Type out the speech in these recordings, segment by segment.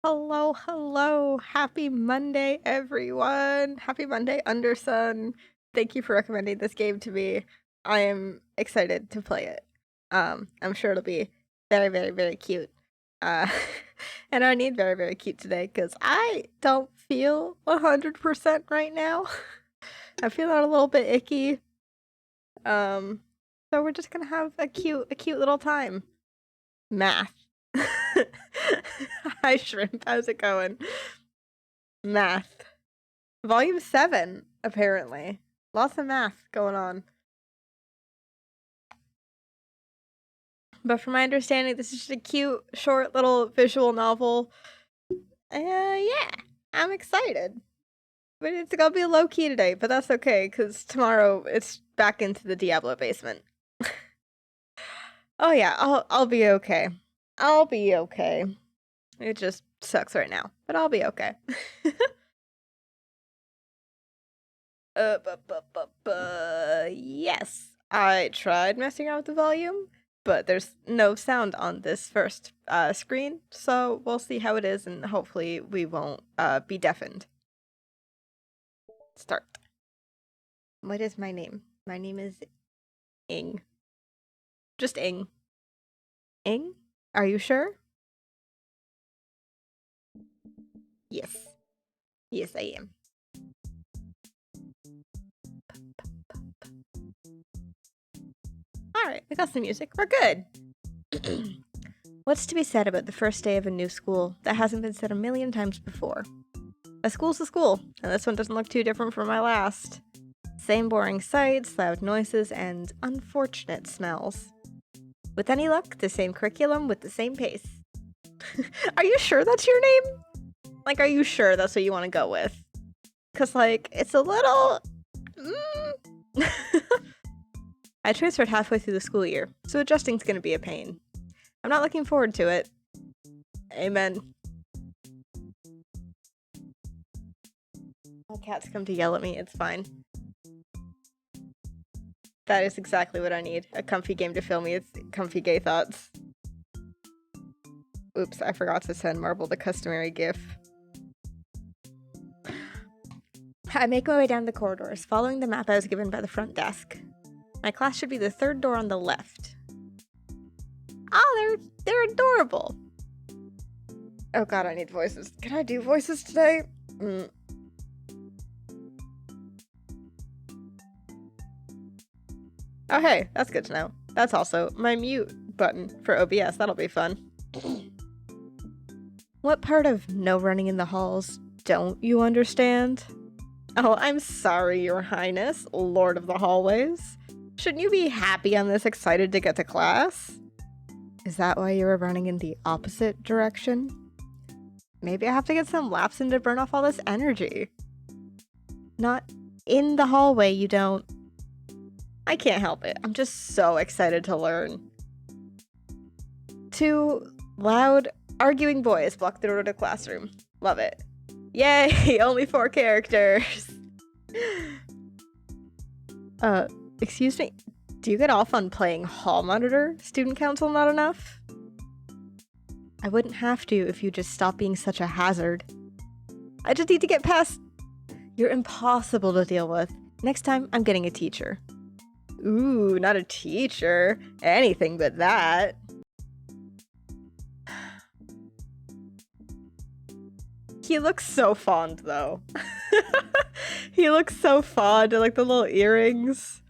Hello, hello. Happy Monday, everyone. Happy Monday, Undersun. Thank you for recommending this game to me. I am excited to play it. I'm sure it'll be very, very, very cute. Uh, and I need very, very cute today because I don't feel 100% right now. I'm feeling a little bit icky. Um, so we're just gonna have a cute little time. Math. Hi, Shrimp. How's it going? Math. Volume 7, apparently. Lots of math going on. But from my understanding, this is just a cute, short little visual novel. Yeah, I'm excited. But it's gonna be low key today, but that's okay, because tomorrow it's back into the Diablo basement. Oh yeah, I'll be okay. I'll be okay. It just sucks right now, but I'll be okay. Yes, I tried messing around with the volume, but there's no sound on this first screen, so we'll see how it is, and hopefully we won't be deafened. Start. What is my name? My name is Ing. Just Ing. Ing? Are you sure? Yes. Yes, I am. Alright, we got some music. We're good. What's to be said about the first day of a new school that hasn't been said a million times before? A school's a school, and this one doesn't look too different from my last. Same boring sights, loud noises, and unfortunate smells. With any luck, the same curriculum with the same pace. Are you sure that's your name? Like, are you sure that's what you want to go with? Because, like, it's a little... I transferred halfway through the school year, so adjusting's gonna be a pain. I'm not looking forward to it. Amen. My cats come to yell at me, it's fine. That is exactly what I need. A comfy game to fill me with comfy gay thoughts. Oops, I forgot to send Marble the customary gif. I make my way down the corridors, following the map I was given by the front desk. My class should be the third door on the left. Oh, they're adorable. Oh god, I need voices. Can I do voices today? Oh hey, that's good to know. That's also my mute button for OBS. That'll be fun. What part of no running in the halls don't you understand? Oh, I'm sorry, Your Highness, Lord of the Hallways. Shouldn't you be happy I'm this excited to get to class? Is that why you were running in the opposite direction? Maybe I have to get some laps in to burn off all this energy. Not in the hallway, you don't. I can't help it. I'm just so excited to learn. Two loud, arguing boys block the door to the classroom. Love it. Yay! Only 4 characters! Excuse me? Do you get off on playing hall monitor? Student council not enough? I wouldn't have to if you just stopped being such a hazard. I just need to get past... You're impossible to deal with. Next time, I'm getting a teacher. Ooh, not a teacher. Anything but that. He looks so fond, though. He looks so fond, like the little earrings.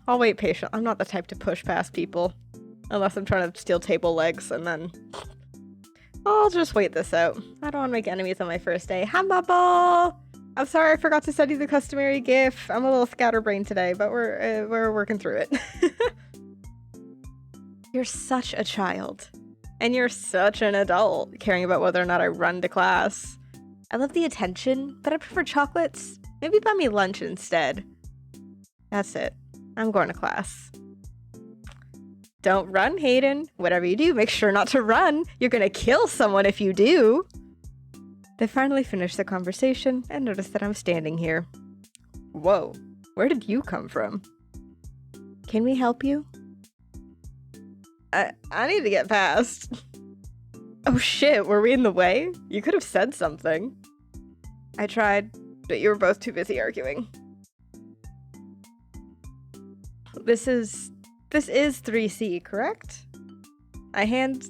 I'll wait patient. I'm not the type to push past people. Unless I'm trying to steal table legs, and then... I'll just wait this out. I don't want to make enemies on my first day. Hi, Bubble! I'm sorry I forgot to send you the customary gif. I'm a little scatterbrained today, but we're working through it. You're such a child. And you're such an adult, caring about whether or not I run to class. I love the attention, but I prefer chocolates. Maybe buy me lunch instead. That's it. I'm going to class. Don't run, Hayden. Whatever you do, make sure not to run. You're gonna kill someone if you do. They finally finish the conversation and notice that I'm standing here. Whoa, where did you come from? Can we help you? I need to get past. Oh shit, were we in the way? You could have said something. I tried, but you were both too busy arguing. This is 3C, correct? I hand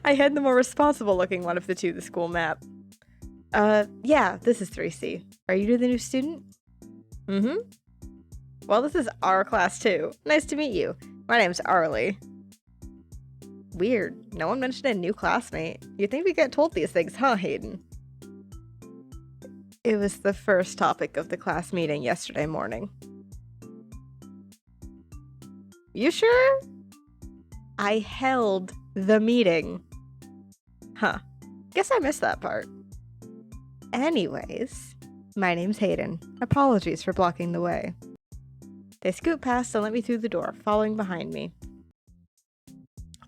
the more responsible looking one of the two the school map. Yeah, this is 3C. Are you the new student? Mm-hmm. Well, this is our class too. Nice to meet you. My name's Arlie. Weird. No one mentioned a new classmate. You'd think we get told these things, huh, Hayden? It was the first topic of the class meeting yesterday morning. You sure? I held the meeting. Huh. Guess I missed that part. Anyways, my name's Hayden. Apologies for blocking the way. They scoot past and let me through the door, following behind me.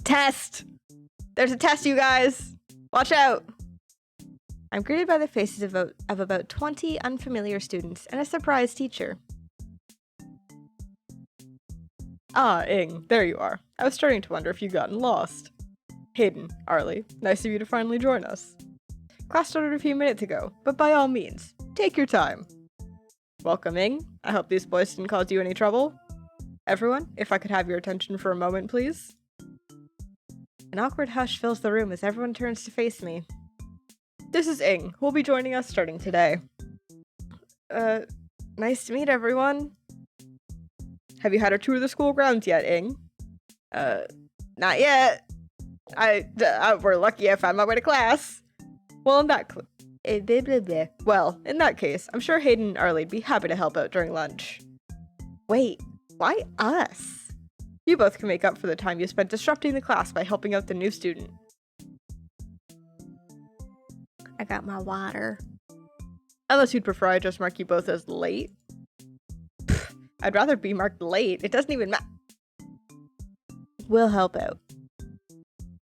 Test! There's a test, you guys! Watch out! I'm greeted by the faces of about 20 unfamiliar students and a surprise teacher. Ah, Ing, there you are. I was starting to wonder if you'd gotten lost. Hayden, Arlie, nice of you to finally join us. Class started a few minutes ago, but by all means, take your time. Welcome, Ing. I hope these boys didn't cause you any trouble. Everyone, if I could have your attention for a moment, please. An awkward hush fills the room as everyone turns to face me. This is Ing, who will be joining us starting today. Nice to meet everyone. Have you had a tour of the school grounds yet, Ing? Not yet. We're lucky I found my way to class. Well, in that case, I'm sure Hayden and Arlie'd be happy to help out during lunch. Wait, why us? You both can make up for the time you spent disrupting the class by helping out the new student. I got my water. Unless you'd prefer I just mark you both as late. Pfft, I'd rather be marked late. It doesn't even matter. We'll help out.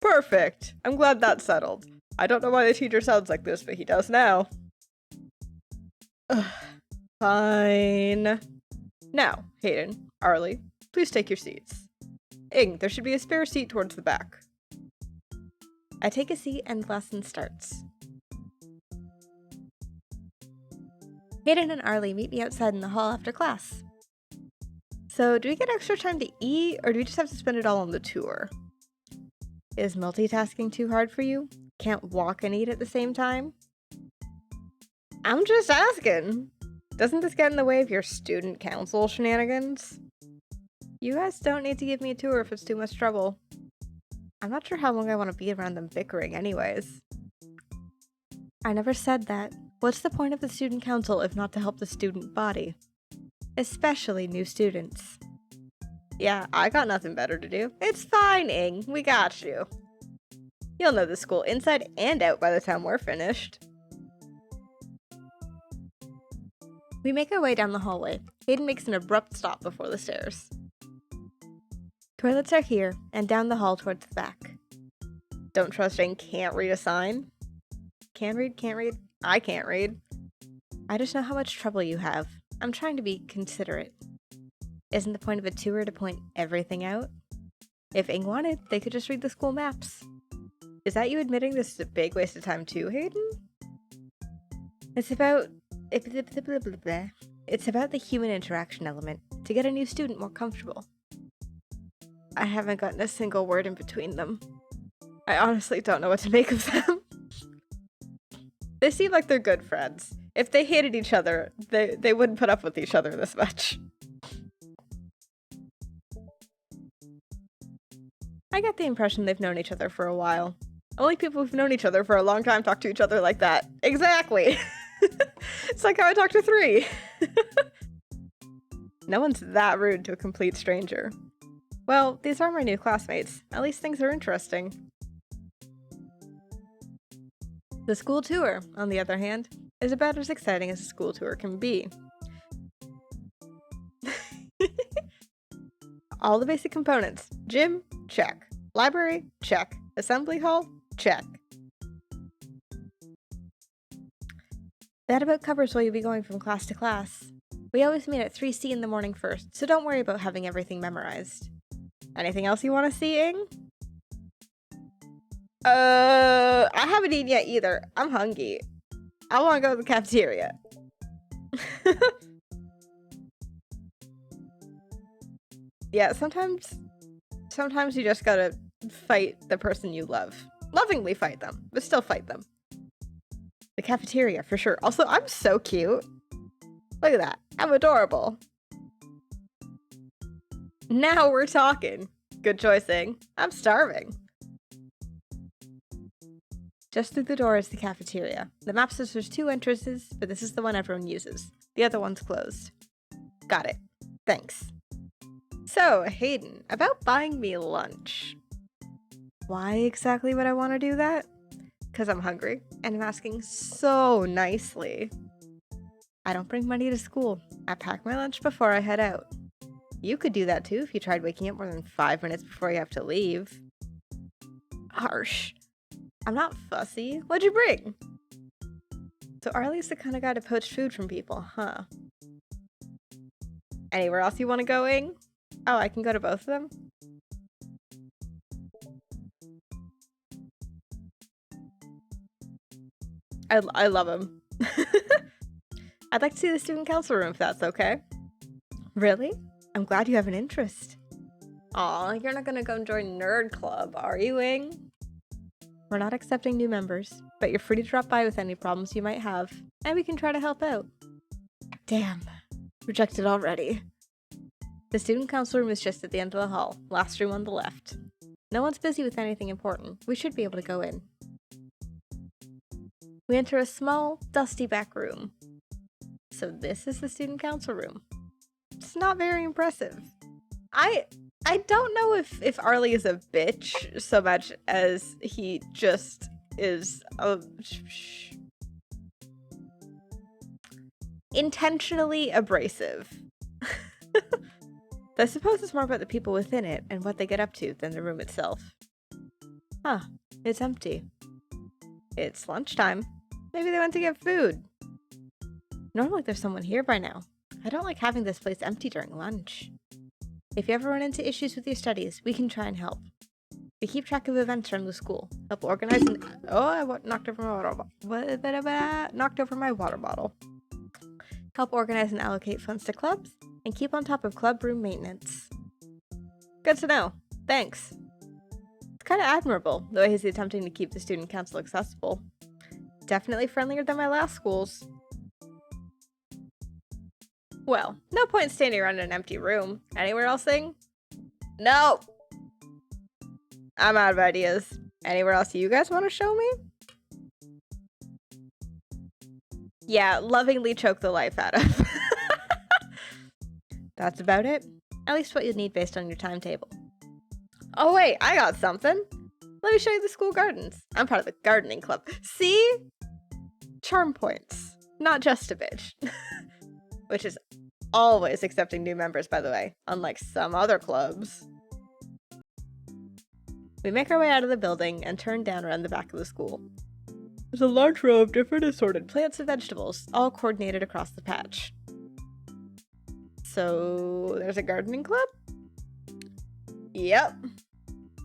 Perfect. I'm glad that's settled. I don't know why the teacher sounds like this, but he does now. Ugh, fine. Now, Hayden, Arlie, please take your seats. Ing, there should be a spare seat towards the back. I take a seat and the lesson starts. Hayden and Arlie meet me outside in the hall after class. So, do we get extra time to eat, or do we just have to spend it all on the tour? Is multitasking too hard for you? Can't walk and eat at the same time? I'm just asking. Doesn't this get in the way of your student council shenanigans? You guys don't need to give me a tour if it's too much trouble. I'm not sure how long I want to be around them bickering anyways. I never said that. What's the point of the student council if not to help the student body? Especially new students. Yeah, I got nothing better to do. It's fine, Ing. We got you. You'll know the school inside and out by the time we're finished. We make our way down the hallway. Hayden makes an abrupt stop before the stairs. Toilets are here, and down the hall towards the back. Don't trust Ing can't read a sign? Can't read? I can't read. I just know how much trouble you have. I'm trying to be considerate. Isn't the point of a tour to point everything out? If Ing wanted, they could just read the school maps. Is that you admitting this is a big waste of time too, Hayden? It's about the human interaction element, to get a new student more comfortable. I haven't gotten a single word in between them. I honestly don't know what to make of them. They seem like they're good friends. If they hated each other, they wouldn't put up with each other this much. I get the impression they've known each other for a while. Only people who've known each other for a long time talk to each other like that. Exactly! It's like how I talk to 3. No one's that rude to a complete stranger. Well, these are my new classmates. At least things are interesting. The school tour, on the other hand, is about as exciting as a school tour can be. All the basic components. Gym, check. Library, check. Assembly hall, check. That about covers where you'll be going from class to class. We always meet at 3C in the morning first, so don't worry about having everything memorized. Anything else you want to see, Ing? I haven't eaten yet either. I'm hungry. I want to go to the cafeteria. Yeah, sometimes you just gotta fight the person you love. Lovingly fight them, but still fight them. The cafeteria, for sure. Also, I'm so cute. Look at that. I'm adorable. Now we're talking. Good choicing. I'm starving. Just through the door is the cafeteria. The map says there's 2 entrances, but this is the one everyone uses. The other one's closed. Got it. Thanks. So, Hayden, about buying me lunch. Why exactly would I want to do that? Because I'm hungry, and I'm asking so nicely. I don't bring money to school. I pack my lunch before I head out. You could do that too if you tried waking up more than 5 minutes before you have to leave. Harsh. I'm not fussy. What'd you bring? So Arlie's the kind of guy to poach food from people, huh? Anywhere else you want to go, Ing? Oh, I can go to both of them? I love him. I'd like to see the student council room if that's okay. Really? I'm glad you have an interest. Aw, you're not gonna go join Nerd Club, are you, Ing? We're not accepting new members, but you're free to drop by with any problems you might have, and we can try to help out. Damn. Rejected already. The student council room is just at the end of the hall, last room on the left. No one's busy with anything important. We should be able to go in. We enter a small, dusty back room. So this is the student council room. It's not very impressive. I don't know if Arlie is a bitch so much as he just is intentionally abrasive. I suppose it's more about the people within it and what they get up to than the room itself. Huh, it's empty. It's lunchtime. Maybe they went to get food. Normally there's someone here by now. I don't like having this place empty during lunch. If you ever run into issues with your studies, we can try and help. We keep track of events around the school, help organize and knocked over my water bottle. Help organize and allocate funds to clubs, and keep on top of club room maintenance. Good to know. Thanks. It's kind of admirable, the way he's attempting to keep the student council accessible. Definitely friendlier than my last schools. Well, no point standing around in an empty room. Anywhere else, Thing? No! I'm out of ideas. Anywhere else you guys want to show me? Yeah, lovingly choke the life out of. That's about it. At least what you'd need based on your timetable. Oh wait, I got something. Let me show you the school gardens. I'm part of the gardening club. See? Charm points. Not just a bitch. Which is always accepting new members, by the way, unlike some other clubs. We make our way out of the building and turn down around the back of the school. There's a large row of different assorted plants and vegetables, all coordinated across the patch. So, there's a gardening club? Yep.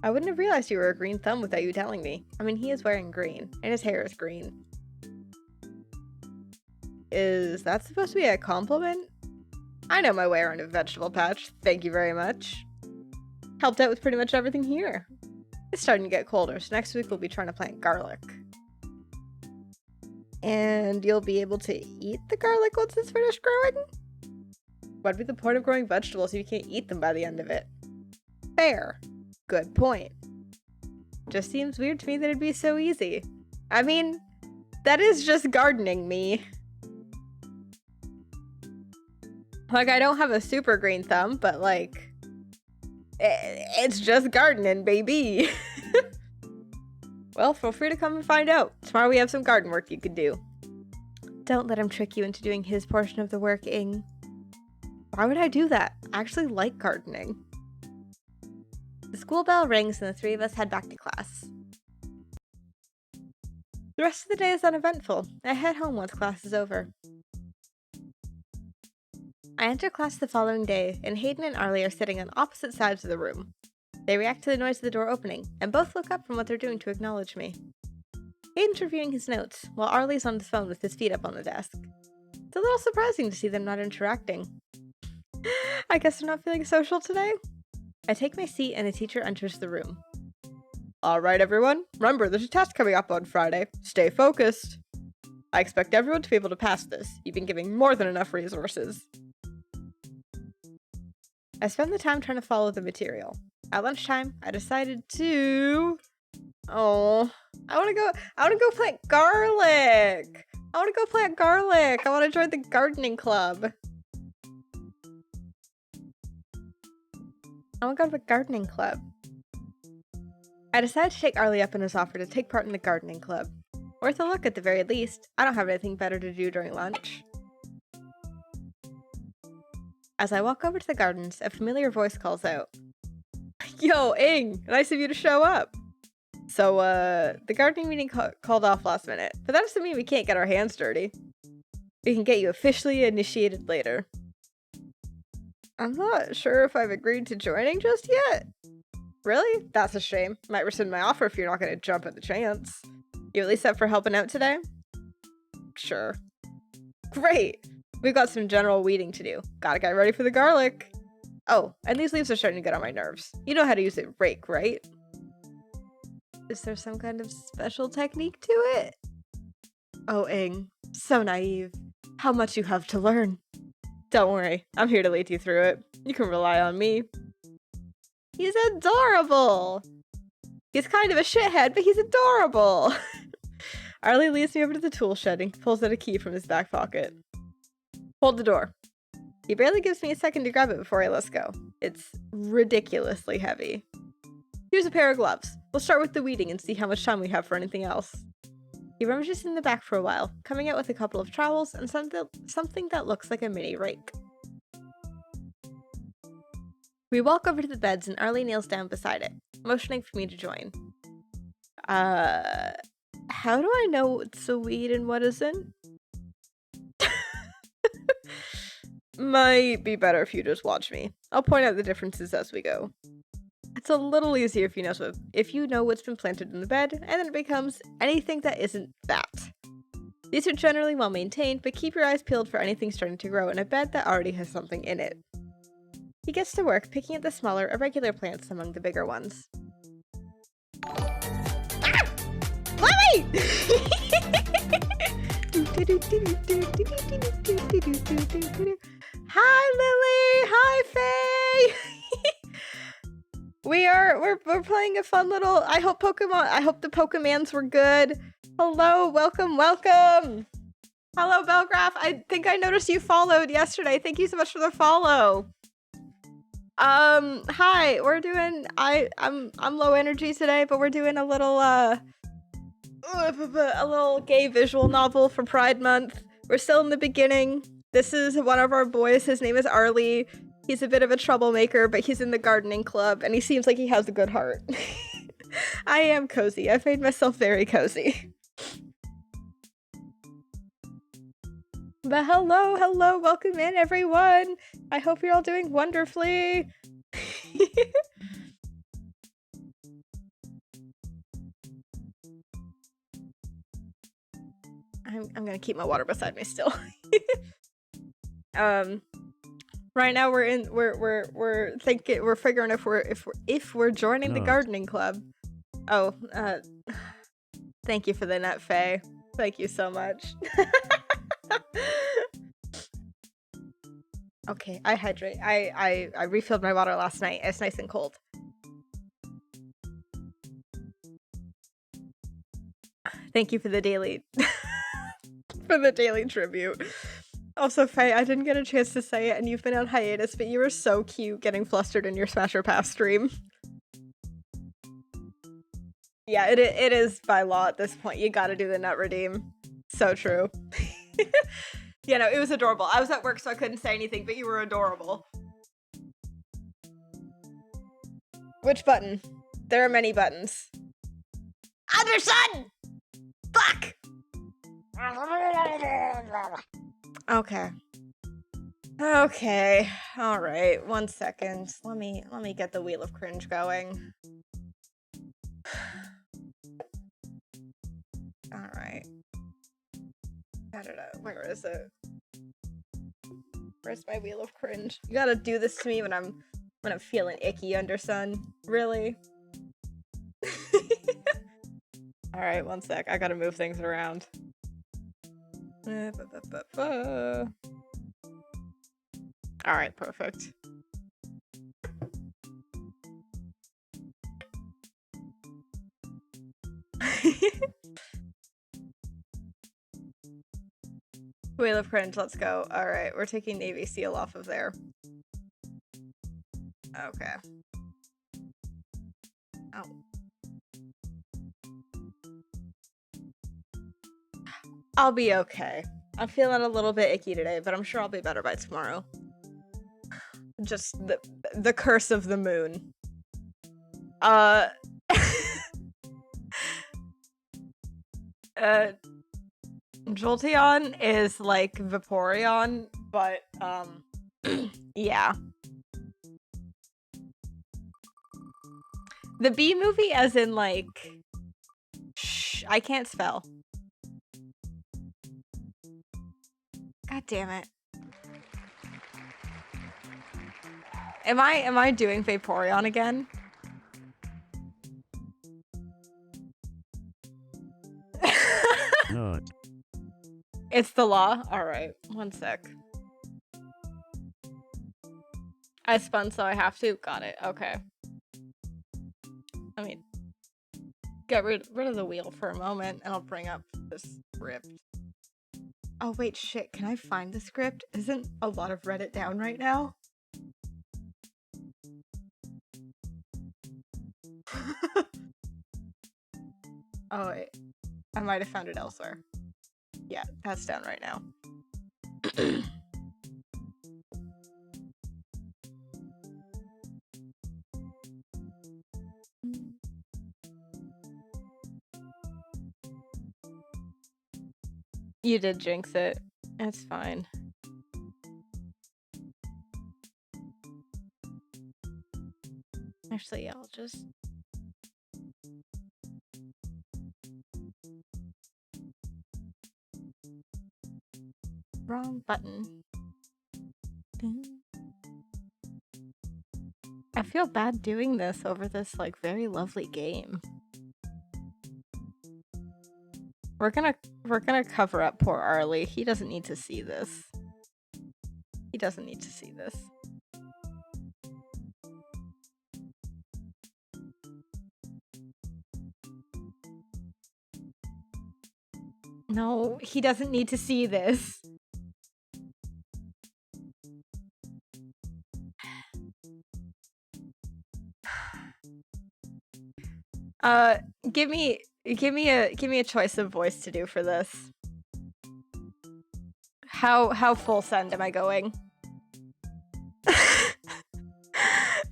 I wouldn't have realized you were a green thumb without you telling me. I mean, he is wearing green, and his hair is green. Is that supposed to be a compliment? I know my way around a vegetable patch, thank you very much. Helped out with pretty much everything here. It's starting to get colder, so next week we'll be trying to plant garlic. And you'll be able to eat the garlic once it's finished growing? What'd be the point of growing vegetables if you can't eat them by the end of it? Fair. Good point. Just seems weird to me that it'd be so easy. I mean, that is just gardening me. Like, I don't have a super green thumb, but like, it's just gardening, baby. Well, feel free to come and find out. Tomorrow we have some garden work you could do. Don't let him trick you into doing his portion of the work, Ing. Why would I do that? I actually like gardening. The school bell rings and the three of us head back to class. The rest of the day is uneventful. I head home once class is over. I enter class the following day, and Hayden and Arlie are sitting on opposite sides of the room. They react to the noise of the door opening, and both look up from what they're doing to acknowledge me. Aiden's reviewing his notes, while Arlie's on his phone with his feet up on the desk. It's a little surprising to see them not interacting. I guess they're not feeling social today? I take my seat and the teacher enters the room. Alright everyone, remember there's a test coming up on Friday. Stay focused. I expect everyone to be able to pass this. You've been giving more than enough resources. I spend the time trying to follow the material. At lunchtime, I decided to... I want to go plant garlic! I want to join the gardening club. I want to go to the gardening club. I decided to take Arlie up in his offer to take part in the gardening club. Worth a look at the very least. I don't have anything better to do during lunch. As I walk over to the gardens, a familiar voice calls out. Yo, Ing! Nice of you to show up! So, the gardening meeting called off last minute, but that doesn't mean we can't get our hands dirty. We can get you officially initiated later. I'm not sure if I've agreed to joining just yet. Really? That's a shame. Might rescind my offer if you're not going to jump at the chance. You at least up for helping out today? Sure. Great! We've got some general weeding to do. Gotta get ready for the garlic. Oh, and these leaves are starting to get on my nerves. You know how to use a rake, right? Is there some kind of special technique to it? Oh, Ing. So naive. How much you have to learn. Don't worry, I'm here to lead you through it. You can rely on me. He's adorable! He's kind of a shithead, but he's adorable! Arlie leads me over to the tool shed and pulls out a key from his back pocket. Hold the door. He barely gives me a second to grab it before I let go. It's ridiculously heavy. Here's a pair of gloves. We'll start with the weeding and see how much time we have for anything else. He rummages in the back for a while, coming out with a couple of trowels and something that looks like a mini rake. We walk over to the beds and Arlie kneels down beside it, motioning for me to join. How do I know what's a weed and what isn't? Might be better if you just watch me. I'll point out the differences as we go. It's a little easier if you know what's been planted in the bed, and then it becomes anything that isn't that. These are generally well maintained, but keep your eyes peeled for anything starting to grow in a bed that already has something in it. He gets to work picking at the smaller, irregular plants among the bigger ones. Ah! Lily! Hi, Lily! Hi, Faye! We're playing a fun little. I hope the Pokemans were good. Hello, welcome. Hello, Belgraph. I think I noticed you followed yesterday. Thank you so much for the follow. Hi. We're doing. I'm low energy today, but we're doing a little gay visual novel for Pride Month. We're still in the beginning. This is one of our boys. His name is Arlie. He's a bit of a troublemaker, but he's in the gardening club, and he seems like he has a good heart. I am cozy. I've made myself very cozy. But hello, welcome in, everyone. I hope you're all doing wonderfully. I'm gonna keep my water beside me still. Right now we're figuring if we're joining the gardening club. Oh, thank you for the net, Faye. Thank you so much. Okay, I hydrate. I refilled my water last night. It's nice and cold. Thank you for the daily tribute. Also, Faye, I didn't get a chance to say it, and you've been on hiatus, but you were so cute getting flustered in your Smash or Pass stream. Yeah, it is by law at this point. You gotta do the nut redeem. So true. Yeah, no, it was adorable. I was at work, so I couldn't say anything, but you were adorable. Which button? There are many buttons. Anderson! Fuck! Okay. Okay, all right. 1 second. Let me get the wheel of cringe going. All right. I don't know. Where is it? Where's my wheel of cringe? You gotta do this to me when I'm feeling icky under sun. Really? All right, 1 sec. I gotta move things around. All right, perfect. Wheel of cringe, let's go. All right, we're taking Navy SEAL off of there. Okay. Oh. I'll be okay. I'm feeling a little bit icky today, but I'm sure I'll be better by tomorrow. Just the curse of the moon. Jolteon is like Vaporeon, but yeah. The Bee movie as in like I can't spell. God damn it. Am I doing Vaporeon again? No. It's the law? Alright, 1 sec. I spun, so I have to. Got it. Okay. I mean, get rid of the wheel for a moment, and I'll bring up the script. Oh, wait, shit. Can I find the script? Isn't a lot of Reddit down right now? Oh, wait. I might have found it elsewhere. Yeah, that's down right now. You did jinx it. It's fine. Actually, yeah, I'll just... Wrong button. I feel bad doing this over this, like, very lovely game. We're gonna cover up poor Arlie. He doesn't need to see this. He doesn't need to see this. No, he doesn't need to see this. Give me a choice of voice to do for this. How full send am I going?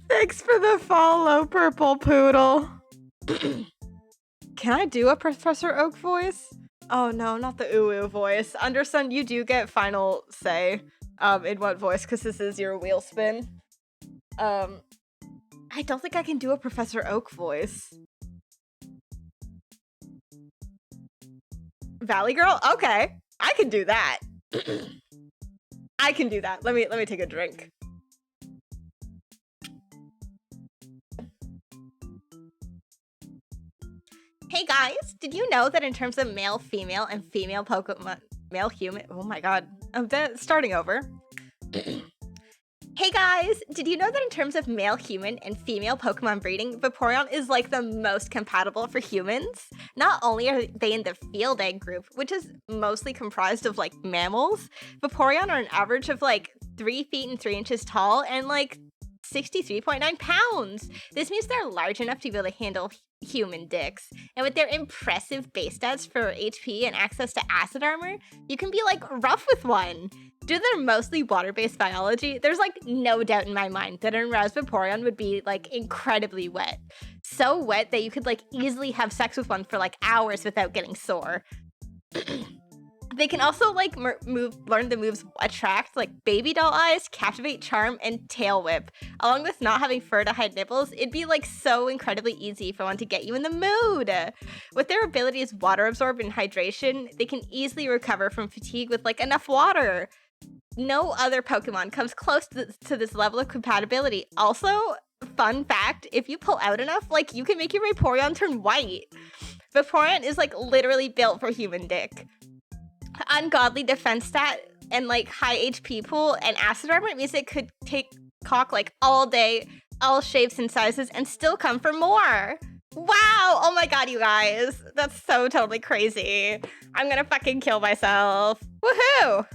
Thanks for the follow, Purple Poodle. Can I do a Professor Oak voice? Oh no, not the ooh voice. Undersun, you do get final say in what voice, because this is your wheel spin. I don't think I can do a Professor Oak voice. Valley Girl? Okay, I can do that. I can do that. Let me take a drink. Hey guys, did you know that in terms of male, female, and female Pokemon, male, human, oh my god, starting over. Hey guys, did you know that in terms of male human and female Pokemon breeding, Vaporeon is like the most compatible for humans? Not only are they in the field egg group, which is mostly comprised of like mammals, Vaporeon are an average of like 3 feet and 3 inches tall and like 63.9 pounds. This means they're large enough to be able to handle human dicks. And with their impressive base stats for HP and access to acid armor, you can be like rough with one. Due to their mostly water-based biology, there's like no doubt in my mind that an aroused Vaporeon would be like incredibly wet. So wet that you could like easily have sex with one for like hours without getting sore. They can also like learn the moves Attract, like Baby Doll Eyes, Captivate, Charm, and Tail Whip. Along with not having fur to hide nipples, it'd be like so incredibly easy for one to get you in the mood. With their abilities Water Absorb and Hydration, they can easily recover from fatigue with like enough water. No other Pokemon comes close to this level of compatibility. Also, fun fact, if you pull out enough, like you can make your Vaporeon turn white. Vaporeon is like literally built for human dick. Ungodly defense stat and like high HP pool and acid armor means it could take cock like all day, all shapes and sizes, and still come for more. Wow! Oh my god, you guys. That's so totally crazy. I'm gonna fucking kill myself. Woohoo!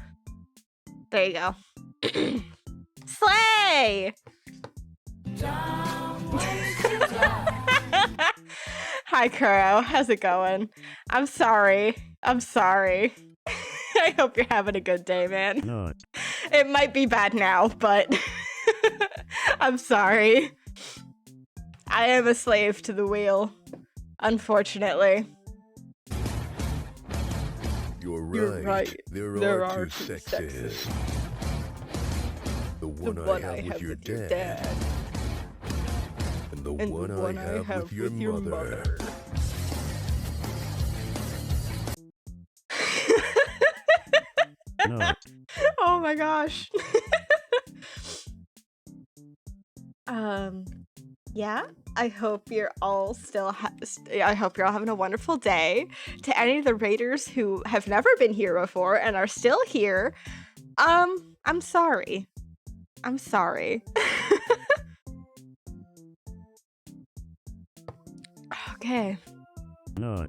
There you go. Slay! Hi, Kuro. How's it going? I'm sorry. I hope you're having a good day, man. No. It might be bad now, but I'm sorry. I am a slave to the wheel, unfortunately. You're You're right. There are two sexes. The one I have with your dad. And the one I have with your mother. No. Oh my gosh. Yeah, I hope you're all still I hope you're all having a wonderful day. To any of the raiders who have never been here before and are still here, I'm sorry. I'm sorry. Okay. No.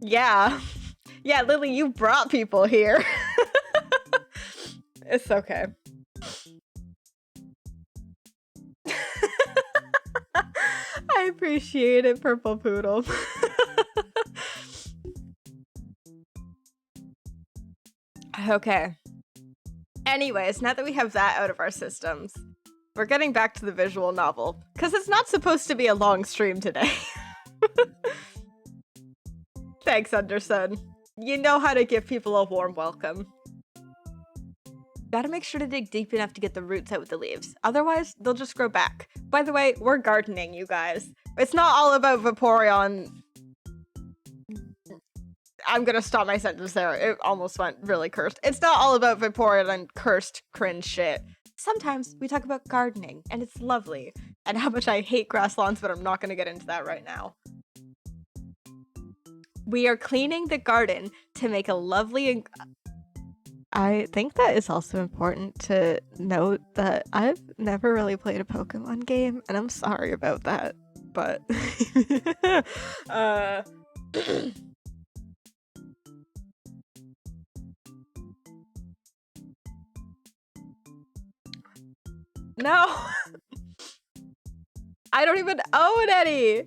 Yeah. Yeah, Lily, you brought people here. It's okay. I appreciate it, Purple Poodle. Okay. Anyways, now that we have that out of our systems, we're getting back to the visual novel, because it's not supposed to be a long stream today. Thanks, Anderson. You know how to give people a warm welcome. Gotta make sure to dig deep enough to get the roots out with the leaves. Otherwise, they'll just grow back. By the way, we're gardening, you guys. It's not all about Vaporeon. I'm gonna stop my sentence there. It almost went really cursed. It's not all about Vaporeon and cursed cringe shit. Sometimes we talk about gardening, and it's lovely. And how much I hate grass lawns, but I'm not gonna get into that right now. We are cleaning the garden to make a lovely... I think that is also important to note that I've never really played a Pokemon game, and I'm sorry about that, but... No! I don't even own any!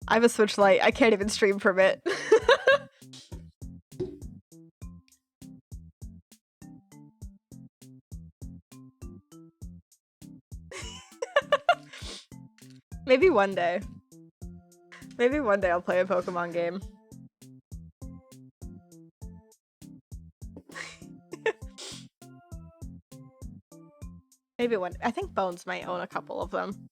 I have a Switch Lite. I can't even stream from it. Maybe one day. Maybe one day I'll play a Pokemon game. Maybe one. I think Bones might own a couple of them.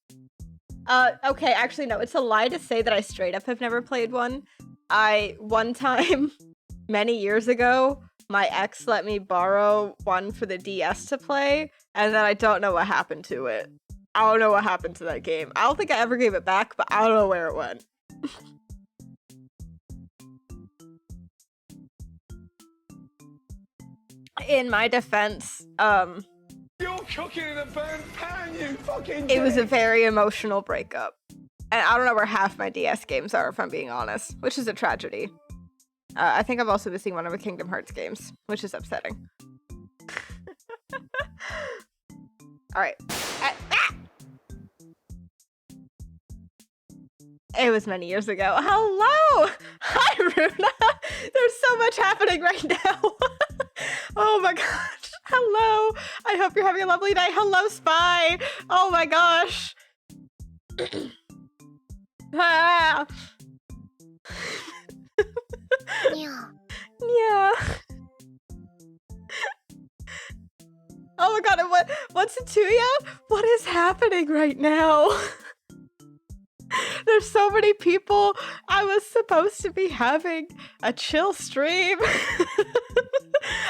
Okay, actually no, it's a lie to say that I straight up have never played one. One time, many years ago, my ex let me borrow one for the DS to play, and then I don't know what happened to it. I don't know what happened to that game. I don't think I ever gave it back, but I don't know where it went. In my defense, You're cooking in a burnt pan, you fucking it was a very emotional breakup. And I don't know where half my DS games are, if I'm being honest, which is a tragedy. I think I'm also missing one of the Kingdom Hearts games, which is upsetting. Alright. It was many years ago. Hello! Hi, Runa! There's so much happening right now. Oh my gosh. Hello! I hope you're having a lovely day. Hello, Spy! Oh my gosh! Ah. Yeah. Yeah. Oh my god, and what's it to you? What is happening right now? There's so many people. I was supposed to be having a chill stream.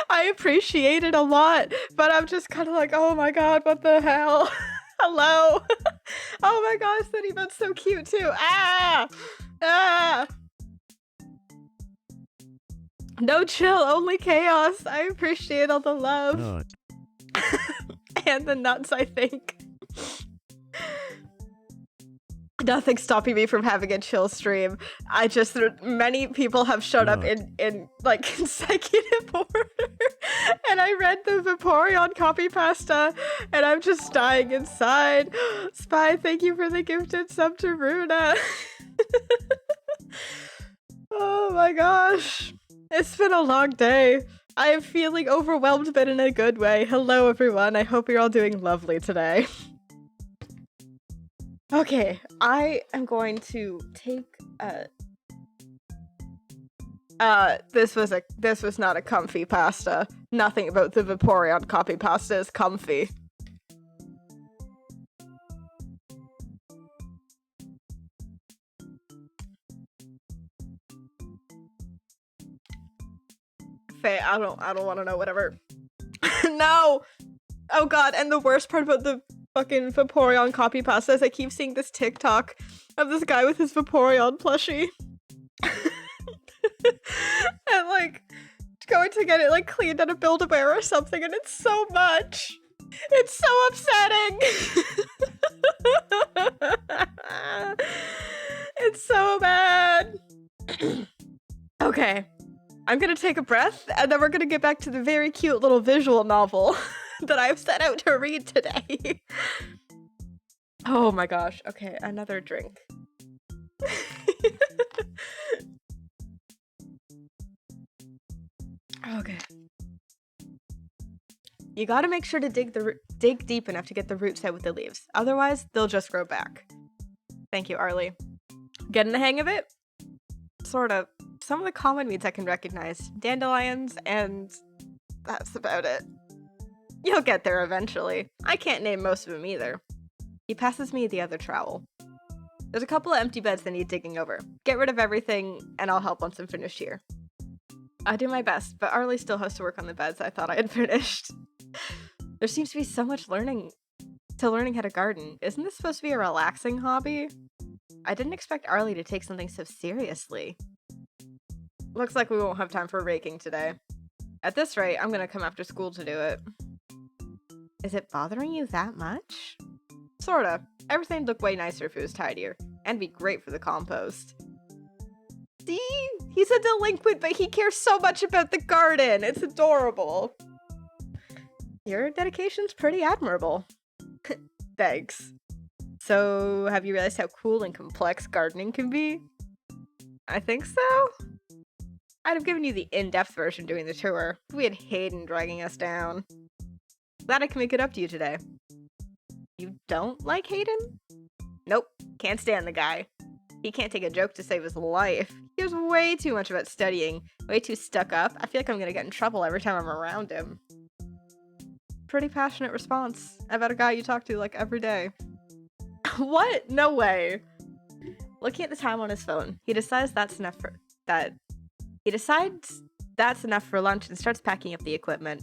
I appreciate it a lot, but I'm just kind of like, oh my god, what the hell? Hello. Oh my gosh, that emote's so cute too. Ah! Ah! No chill, only chaos. I appreciate all the love. Oh. And the nuts, I think. Nothing's stopping me from having a chill stream. Many people have showed up in like consecutive order. And I read the Vaporeon copy pasta and I'm just dying inside. Spy, thank you for the gifted sub to Runa. Oh my gosh. It's been a long day. I am feeling overwhelmed, but in a good way. Hello, everyone. I hope you're all doing lovely today. Okay, I am going to take this was not a comfy pasta. Nothing about the Vaporeon copy pasta is comfy. I don't want to know, whatever. No! Oh god, and the worst part about the fucking Vaporeon copy pasta is I keep seeing this TikTok of this guy with his Vaporeon plushie. And like, going to get it like cleaned at a Build-A-Bear or something, and it's so much! It's so upsetting! It's so bad! Okay. I'm gonna take a breath, and then we're gonna get back to the very cute little visual novel that I've set out to read today. Oh my gosh. Okay, another drink. Okay. You gotta make sure to dig deep enough to get the roots out with the leaves. Otherwise, they'll just grow back. Thank you, Arlie. Getting the hang of it? Sort of. Some of the common weeds I can recognize. Dandelions, and that's about it. You'll get there eventually. I can't name most of them either. He passes me the other trowel. There's a couple of empty beds that need digging over. Get rid of everything, and I'll help once I'm finished here. I do my best, but Arlie still has to work on the beds I thought I had finished. There seems to be so much learning how to garden. Isn't this supposed to be a relaxing hobby? I didn't expect Arlie to take something so seriously. Looks like we won't have time for raking today. At this rate, I'm gonna come after school to do it. Is it bothering you that much? Sorta. Everything'd look way nicer if it was tidier, and be great for the compost. See? He's a delinquent, but he cares so much about the garden. It's adorable. Your dedication's pretty admirable. Thanks. So, have you realized how cool and complex gardening can be? I think so? I'd have given you the in-depth version during the tour. We had Hayden dragging us down. Glad I can make it up to you today. You don't like Hayden? Nope, can't stand the guy. He can't take a joke to save his life. He was way too much about studying, way too stuck up. I feel like I'm gonna get in trouble every time I'm around him. Pretty passionate response about a guy you talk to like every day. What? No way. Looking at the time on his phone, he decides that's enough for lunch and starts packing up the equipment.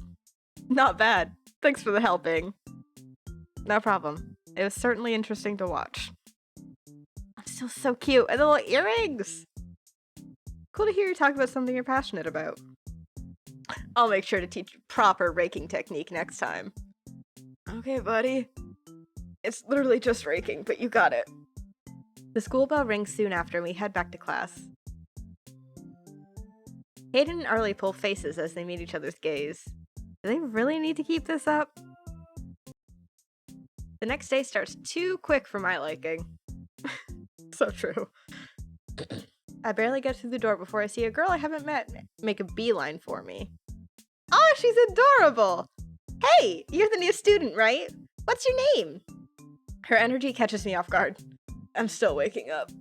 Not bad. Thanks for the helping. No problem. It was certainly interesting to watch. I'm still so cute. And the little earrings! Cool to hear you talk about something you're passionate about. I'll make sure to teach you proper raking technique next time. Okay, buddy. It's literally just raking, but you got it. The school bell rings soon after and we head back to class. Hayden and Arlie pull faces as they meet each other's gaze. Do they really need to keep this up? The next day starts too quick for my liking. So true. I barely get through the door before I see a girl I haven't met make a beeline for me. Oh, she's adorable! Hey, you're the new student, right? What's your name? Her energy catches me off guard. I'm still waking up.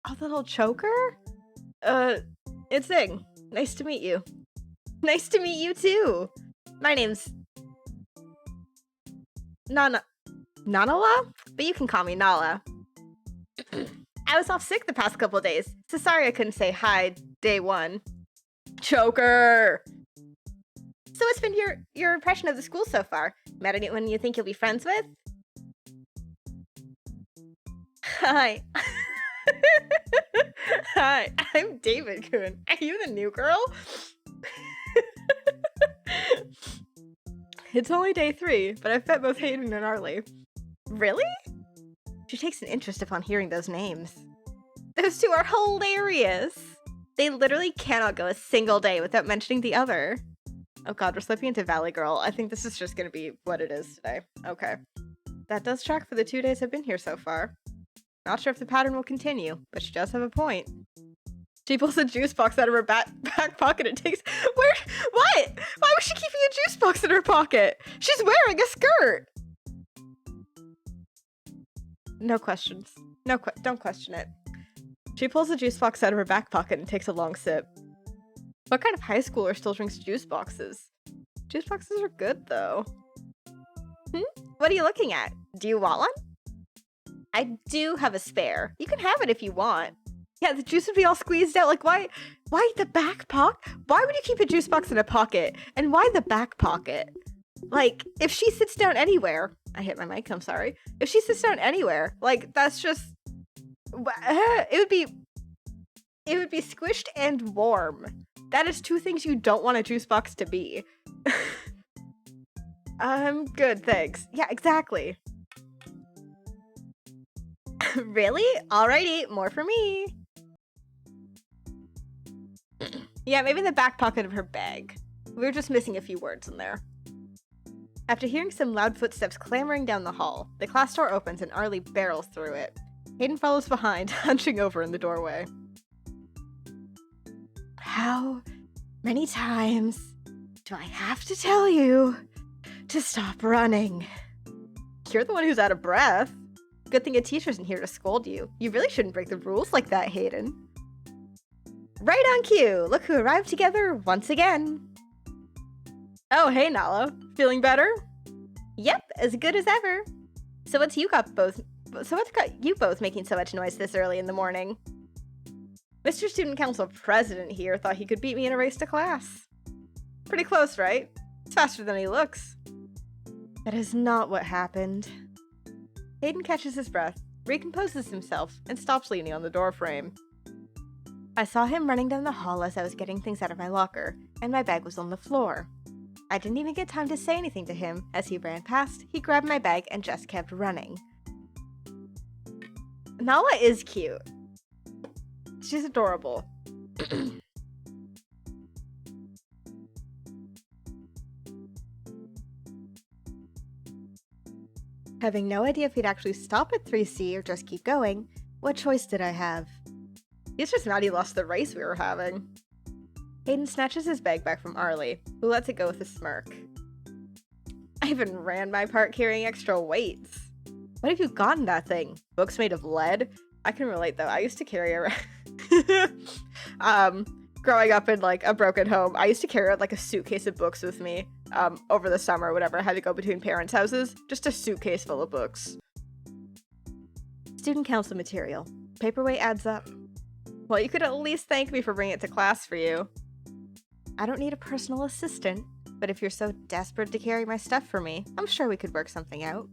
Oh, the little choker? It's Zing. Nice to meet you. Nice to meet you too. My name's Nanala? But you can call me Nala. I was off sick the past couple days, so sorry I couldn't say hi day one. Choker! So what's been your impression of the school so far? Met anyone you think you'll be friends with? Hi. Hi, I'm David Kuhn. Are you the new girl? It's only day 3, but I've met both Hayden and Arlie. Really? She takes an interest upon hearing those names. Those two are hilarious! They literally cannot go a single day without mentioning the other. Oh god, we're slipping into Valley Girl. I think this is just gonna be what it is today. Okay. That does track for the 2 days I've been here so far. Not sure if the pattern will continue, but she does have a point. She pulls a juice box out of her back pocket and takes— Where? What? Why was she keeping a juice box in her pocket? She's wearing a skirt! No questions. Don't question it. She pulls the juice box out of her back pocket and takes a long sip. What kind of high schooler still drinks juice boxes? Juice boxes are good, though. What are you looking at? Do you want one? I do have a spare. You can have it if you want. Yeah, the juice would be all squeezed out. Like, why the back pocket? Why would you keep a juice box in a pocket? And why the back pocket? Like, if she sits down anywhere— I hit my mic, I'm sorry. If she sits down anywhere, like, that's just— it would be squished and warm. That is 2 things you don't want a juice box to be. Good, thanks. Yeah, exactly. Really? Alrighty, more for me. Yeah, maybe the back pocket of her bag. We were just missing a few words in there. After hearing some loud footsteps clamoring down the hall, the class door opens and Arlie barrels through it. Hayden follows behind, hunching over in the doorway. How many times do I have to tell you to stop running? You're the one who's out of breath. Good thing a teacher isn't here to scold you. You really shouldn't break the rules like that, Hayden. Right on cue. Look who arrived together once again. Oh, hey, Nala. Feeling better? Yep, as good as ever. So what's got you both making so much noise this early in the morning? Mr. Student Council President here thought he could beat me in a race to class. Pretty close, right? It's faster than he looks. That is not what happened. Hayden catches his breath, recomposes himself, and stops leaning on the doorframe. I saw him running down the hall as I was getting things out of my locker, and my bag was on the floor. I didn't even get time to say anything to him. As he ran past, he grabbed my bag and just kept running. Nala is cute. She's adorable. Having no idea if he'd actually stop at 3C or just keep going, what choice did I have? He's just mad he lost the race we were having. Hayden snatches his bag back from Arlie, who lets it go with a smirk. I even ran my part carrying extra weights. What have you got in that thing? Books made of lead? I can relate though. I used to carry around growing up in like a broken home, I used to carry like a suitcase of books with me over the summer whenever I had to go between parents' houses. Just a suitcase full of books. Student council material. Paperweight adds up. Well, you could at least thank me for bringing it to class for you. I don't need a personal assistant, but if you're so desperate to carry my stuff for me, I'm sure we could work something out.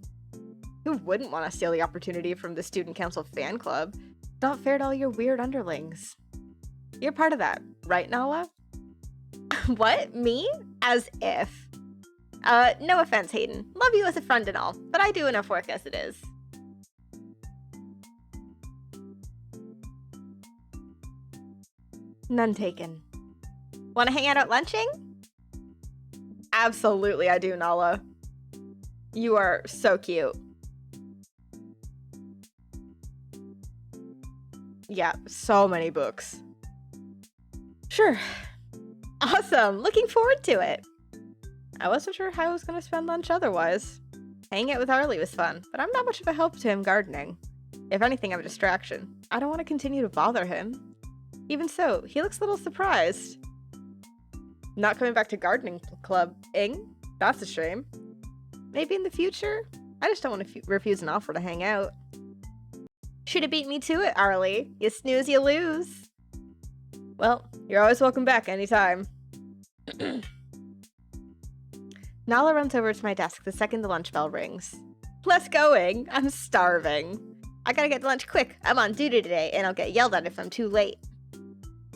Who wouldn't want to steal the opportunity from the student council fan club? Not fair to all your weird underlings. You're part of that, right, Nala? What? Me? As if. No offense, Hayden. Love you as a friend and all, but I do enough work as it is. None taken. Want to hang out at lunching? Absolutely, I do, Nala. You are so cute. Yeah, so many books. Sure. Awesome. Looking forward to it. I wasn't sure how I was going to spend lunch otherwise. Hanging out with Arlie was fun, but I'm not much of a help to him gardening. If anything, I'm a distraction. I don't want to continue to bother him. Even so, he looks a little surprised. Not coming back to gardening club, Ing? That's a shame. Maybe in the future? I just don't want to refuse an offer to hang out. Should've beat me to it, Arlie. You snooze, you lose. Well, you're always welcome back anytime. Nala runs over to my desk the second the lunch bell rings. Let's go, Ing. I'm starving. I gotta get to lunch quick. I'm on duty today, and I'll get yelled at if I'm too late.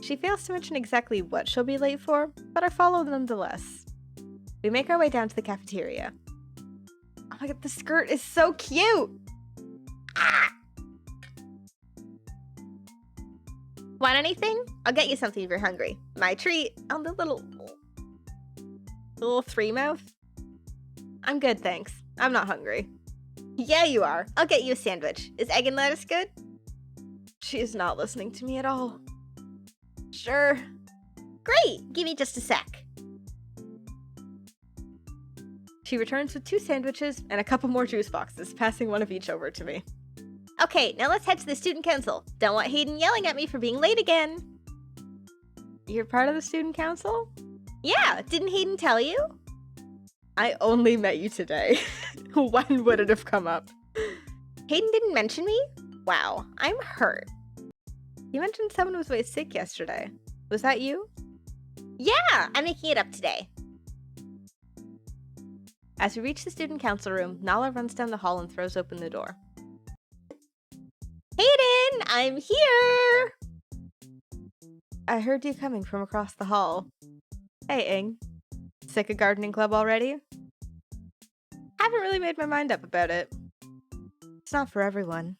She fails to mention exactly what she'll be late for, but I follow nonetheless. We make our way down to the cafeteria. Oh my god, the skirt is so cute! Ah! Want anything? I'll get you something if you're hungry. My treat. Oh, the little three mouth. I'm good, thanks. I'm not hungry. Yeah, you are. I'll get you a sandwich. Is egg and lettuce good? She is not listening to me at all. Sure. Great! Give me just a sec. She returns with 2 sandwiches and a couple more juice boxes, passing one of each over to me. Okay, now let's head to the student council. Don't want Hayden yelling at me for being late again. You're part of the student council? Yeah, didn't Hayden tell you? I only met you today. When would it have come up? Hayden didn't mention me? Wow, I'm hurt. You mentioned someone was away sick yesterday. Was that you? Yeah, I'm making it up today. As we reach the student council room, Nala runs down the hall and throws open the door. Hayden, I'm here! I heard you coming from across the hall. Hey, Ing. Sick of gardening club already? Haven't really made my mind up about it. It's not for everyone.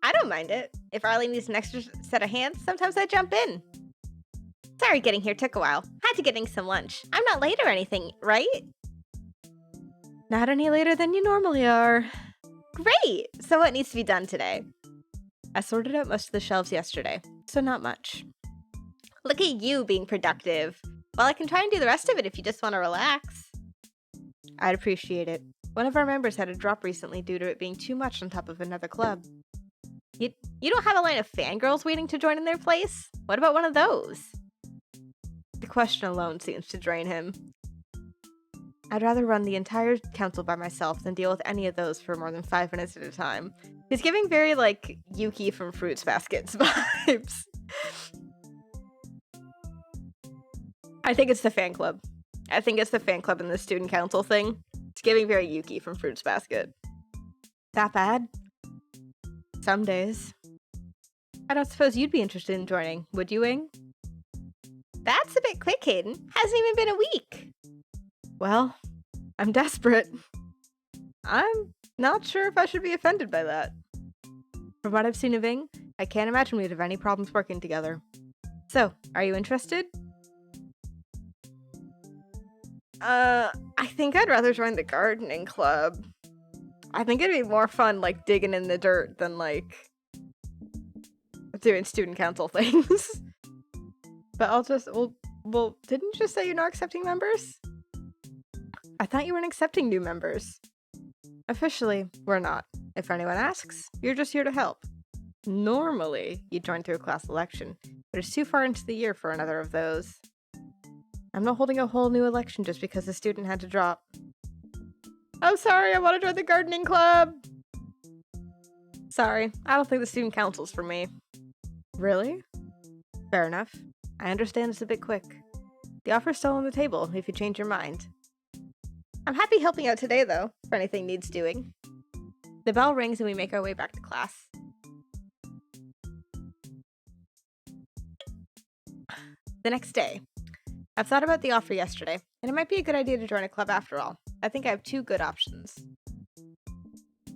I don't mind it. If Arlie needs an extra set of hands, sometimes I jump in. Sorry getting here took a while. Had to get in some lunch. I'm not late or anything, right? Not any later than you normally are. Great! So what needs to be done today? I sorted out most of the shelves yesterday, so not much. Look at you being productive. Well, I can try and do the rest of it if you just want to relax. I'd appreciate it. One of our members had a drop recently due to it being too much on top of another club. You don't have a line of fangirls waiting to join in their place? What about one of those? The question alone seems to drain him. I'd rather run the entire council by myself than deal with any of those for more than 5 minutes at a time. He's giving very, like, Yuki from Fruits Baskets vibes. I think it's the fan club. I think it's the fan club and the student council thing. It's giving very Yuki from Fruits Basket. That bad? Some days. I don't suppose you'd be interested in joining, would you, Ing? That's a bit quick, Hayden. Hasn't even been a week. Well, I'm desperate. I'm not sure if I should be offended by that. From what I've seen of Ing, I can't imagine we'd have any problems working together. So, are you interested? I think I'd rather join the gardening club. I think it'd be more fun, like, digging in the dirt than, like, doing student council things. But well, didn't you just say you're not accepting members? I thought you weren't accepting new members. Officially, we're not. If anyone asks, you're just here to help. Normally, you'd join through a class election, but it's too far into the year for another of those. I'm not holding a whole new election just because a student had to drop. I'm sorry, I want to join the gardening club! Sorry, I don't think the student council's for me. Really? Fair enough. I understand it's a bit quick. The offer's still on the table if you change your mind. I'm happy helping out today, though, if anything needs doing. The bell rings and we make our way back to class. The next day. I've thought about the offer yesterday, and it might be a good idea to join a club after all. I think I have 2 good options.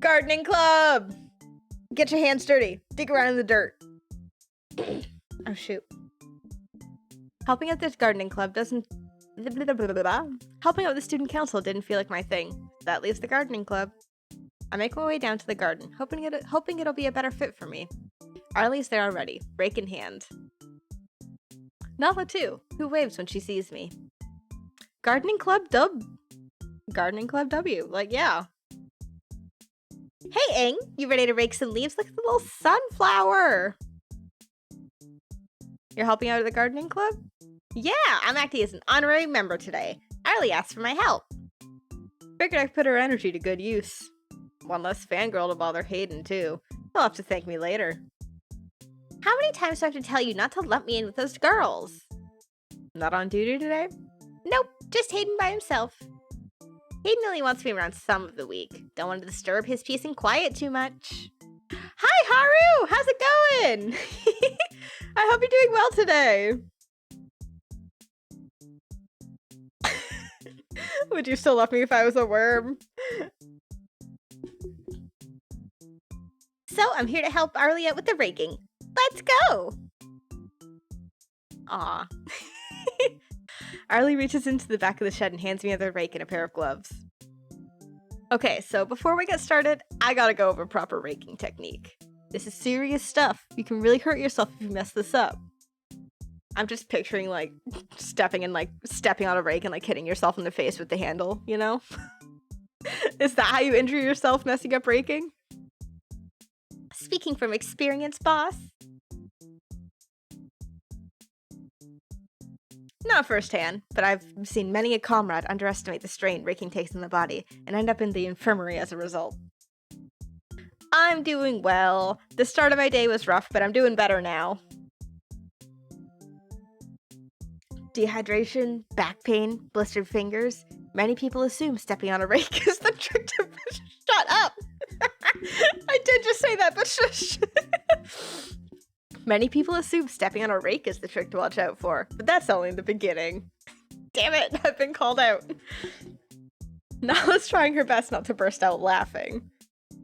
Gardening club! Get your hands dirty. Dig around in the dirt. Oh, shoot. Helping out this gardening club doesn't... Helping out with the student council didn't feel like my thing. That leaves the gardening club. I make my way down to the garden, hoping it'll be a better fit for me. Arlie's there already, rake in hand. Nala too, who waves when she sees me. Gardening club dub. Gardening club W, like yeah. Hey Ing, you ready to rake some leaves? Look at the little sunflower. You're helping out at the gardening club? Yeah, I'm acting as an honorary member today. Arlie asked for my help. Figured I could put her energy to good use. One less fangirl to bother Hayden, too. He'll have to thank me later. How many times do I have to tell you not to lump me in with those girls? Not on duty today? Nope, just Hayden by himself. Hayden only wants me around some of the week. Don't want to disturb his peace and quiet too much. Hi, Haru! How's it going? I hope you're doing well today. Would you still love me if I was a worm? So, I'm here to help Arlie out with the raking. Let's go! Aw. Arlie reaches into the back of the shed and hands me another rake and a pair of gloves. Okay, so before we get started, I gotta go over proper raking technique. This is serious stuff. You can really hurt yourself if you mess this up. I'm just picturing, like, stepping on a rake and, like, hitting yourself in the face with the handle, you know? Is that how you injure yourself messing up raking? Speaking from experience, boss. Not firsthand, but I've seen many a comrade underestimate the strain raking takes on the body and end up in the infirmary as a result. I'm doing well. The start of my day was rough, but I'm doing better now. Dehydration, back pain, blistered fingers. Many people assume stepping on a rake is the trick to... Shut up! I did just say that, but shush! Many people assume stepping on a rake is the trick to watch out for, but that's only the beginning. Damn it, I've been called out. Nala's trying her best not to burst out laughing.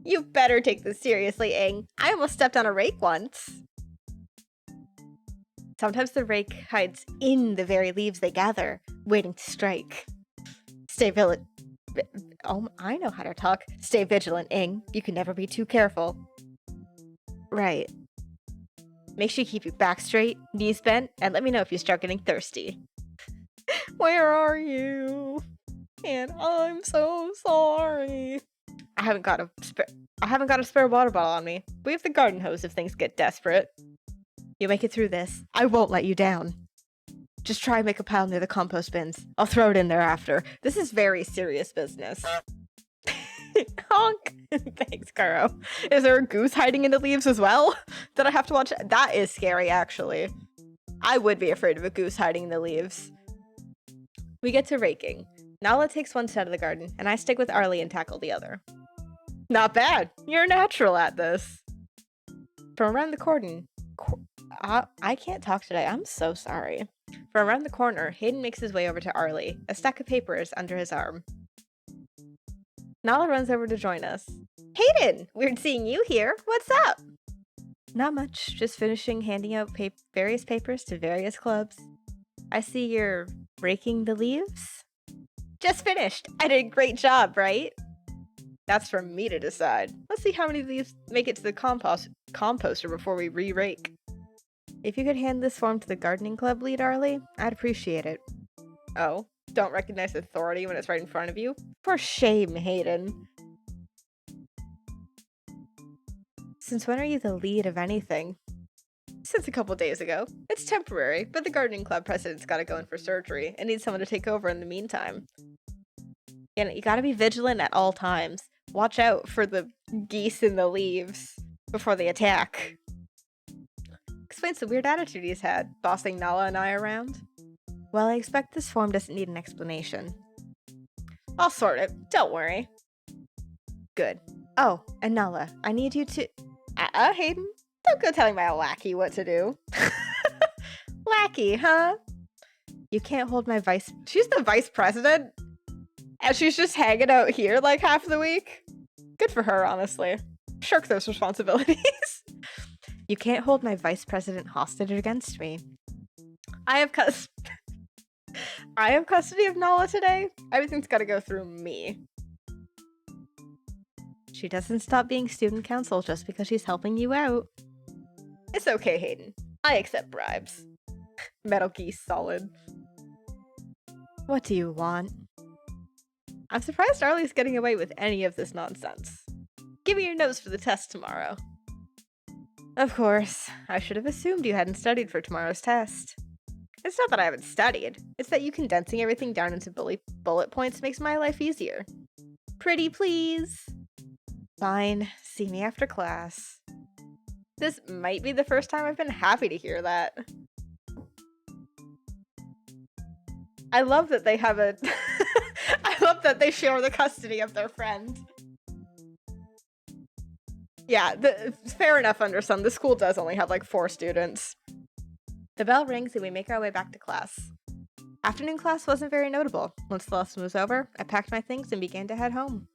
You better take this seriously, Ing. I almost stepped on a rake once. Sometimes the rake hides in the very leaves they gather, waiting to strike. Stay vigilant. Oh, I know how to talk. Stay vigilant, Ing. You can never be too careful. Right. Make sure you keep your back straight, knees bent, and let me know if you start getting thirsty. Where are you? And I'm so sorry. I haven't got a spare water bottle on me. We have the garden hose if things get desperate. You'll make it through this. I won't let you down. Just try and make a pile near the compost bins. I'll throw it in there after. This is very serious business. Honk! Thanks, Karo. Is there a goose hiding in the leaves as well? Did I have to watch? That is scary, actually. I would be afraid of a goose hiding in the leaves. We get to raking. Nala takes one side of the garden, and I stick with Arlie and tackle the other. Not bad. You're natural at this. From around the corner... I can't talk today. I'm so sorry. From around the corner, Hayden makes his way over to Arlie, a stack of papers under his arm. Nala runs over to join us. Hayden! Weird seeing you here. What's up? Not much. Just finishing handing out various papers to various clubs. I see you're raking the leaves? Just finished. I did a great job, right? That's for me to decide. Let's see how many of these make it to the composter before we re-rake. If you could hand this form to the gardening club lead, Arlie, I'd appreciate it. Oh, don't recognize authority when it's right in front of you? For shame, Hayden. Since when are you the lead of anything? Since a couple days ago. It's temporary, but the gardening club president's gotta go in for surgery and needs someone to take over in the meantime. You gotta be vigilant at all times. Watch out for the geese in the leaves before they attack. Explains the weird attitude he's had, bossing Nala and I around. Well, I expect this form doesn't need an explanation. I'll sort it, don't worry. Good. Oh, and Nala, I need you to... Hayden, don't go telling my lackey what to do. Lackey, huh? You can't hold my vice... She's the vice president? And she's just hanging out here like half the week? Good for her, honestly. Shirk those responsibilities. You can't hold my vice president hostage against me. I have custody of Nala today. Everything's gotta go through me. She doesn't stop being student council just because she's helping you out. It's okay, Hayden. I accept bribes. Metal Geese solid. What do you want? I'm surprised Arlie's getting away with any of this nonsense. Give me your notes for the test tomorrow. Of course, I should have assumed you hadn't studied for tomorrow's test. It's not that I haven't studied, it's that you condensing everything down into bullet points makes my life easier. Pretty please. Fine, see me after class. This might be the first time I've been happy to hear that. I love that they have a... I love that they share the custody of their friend. Yeah, fair enough, Undersun. The school does only have like 4 students. The bell rings and we make our way back to class. Afternoon class wasn't very notable. Once the lesson was over, I packed my things and began to head home.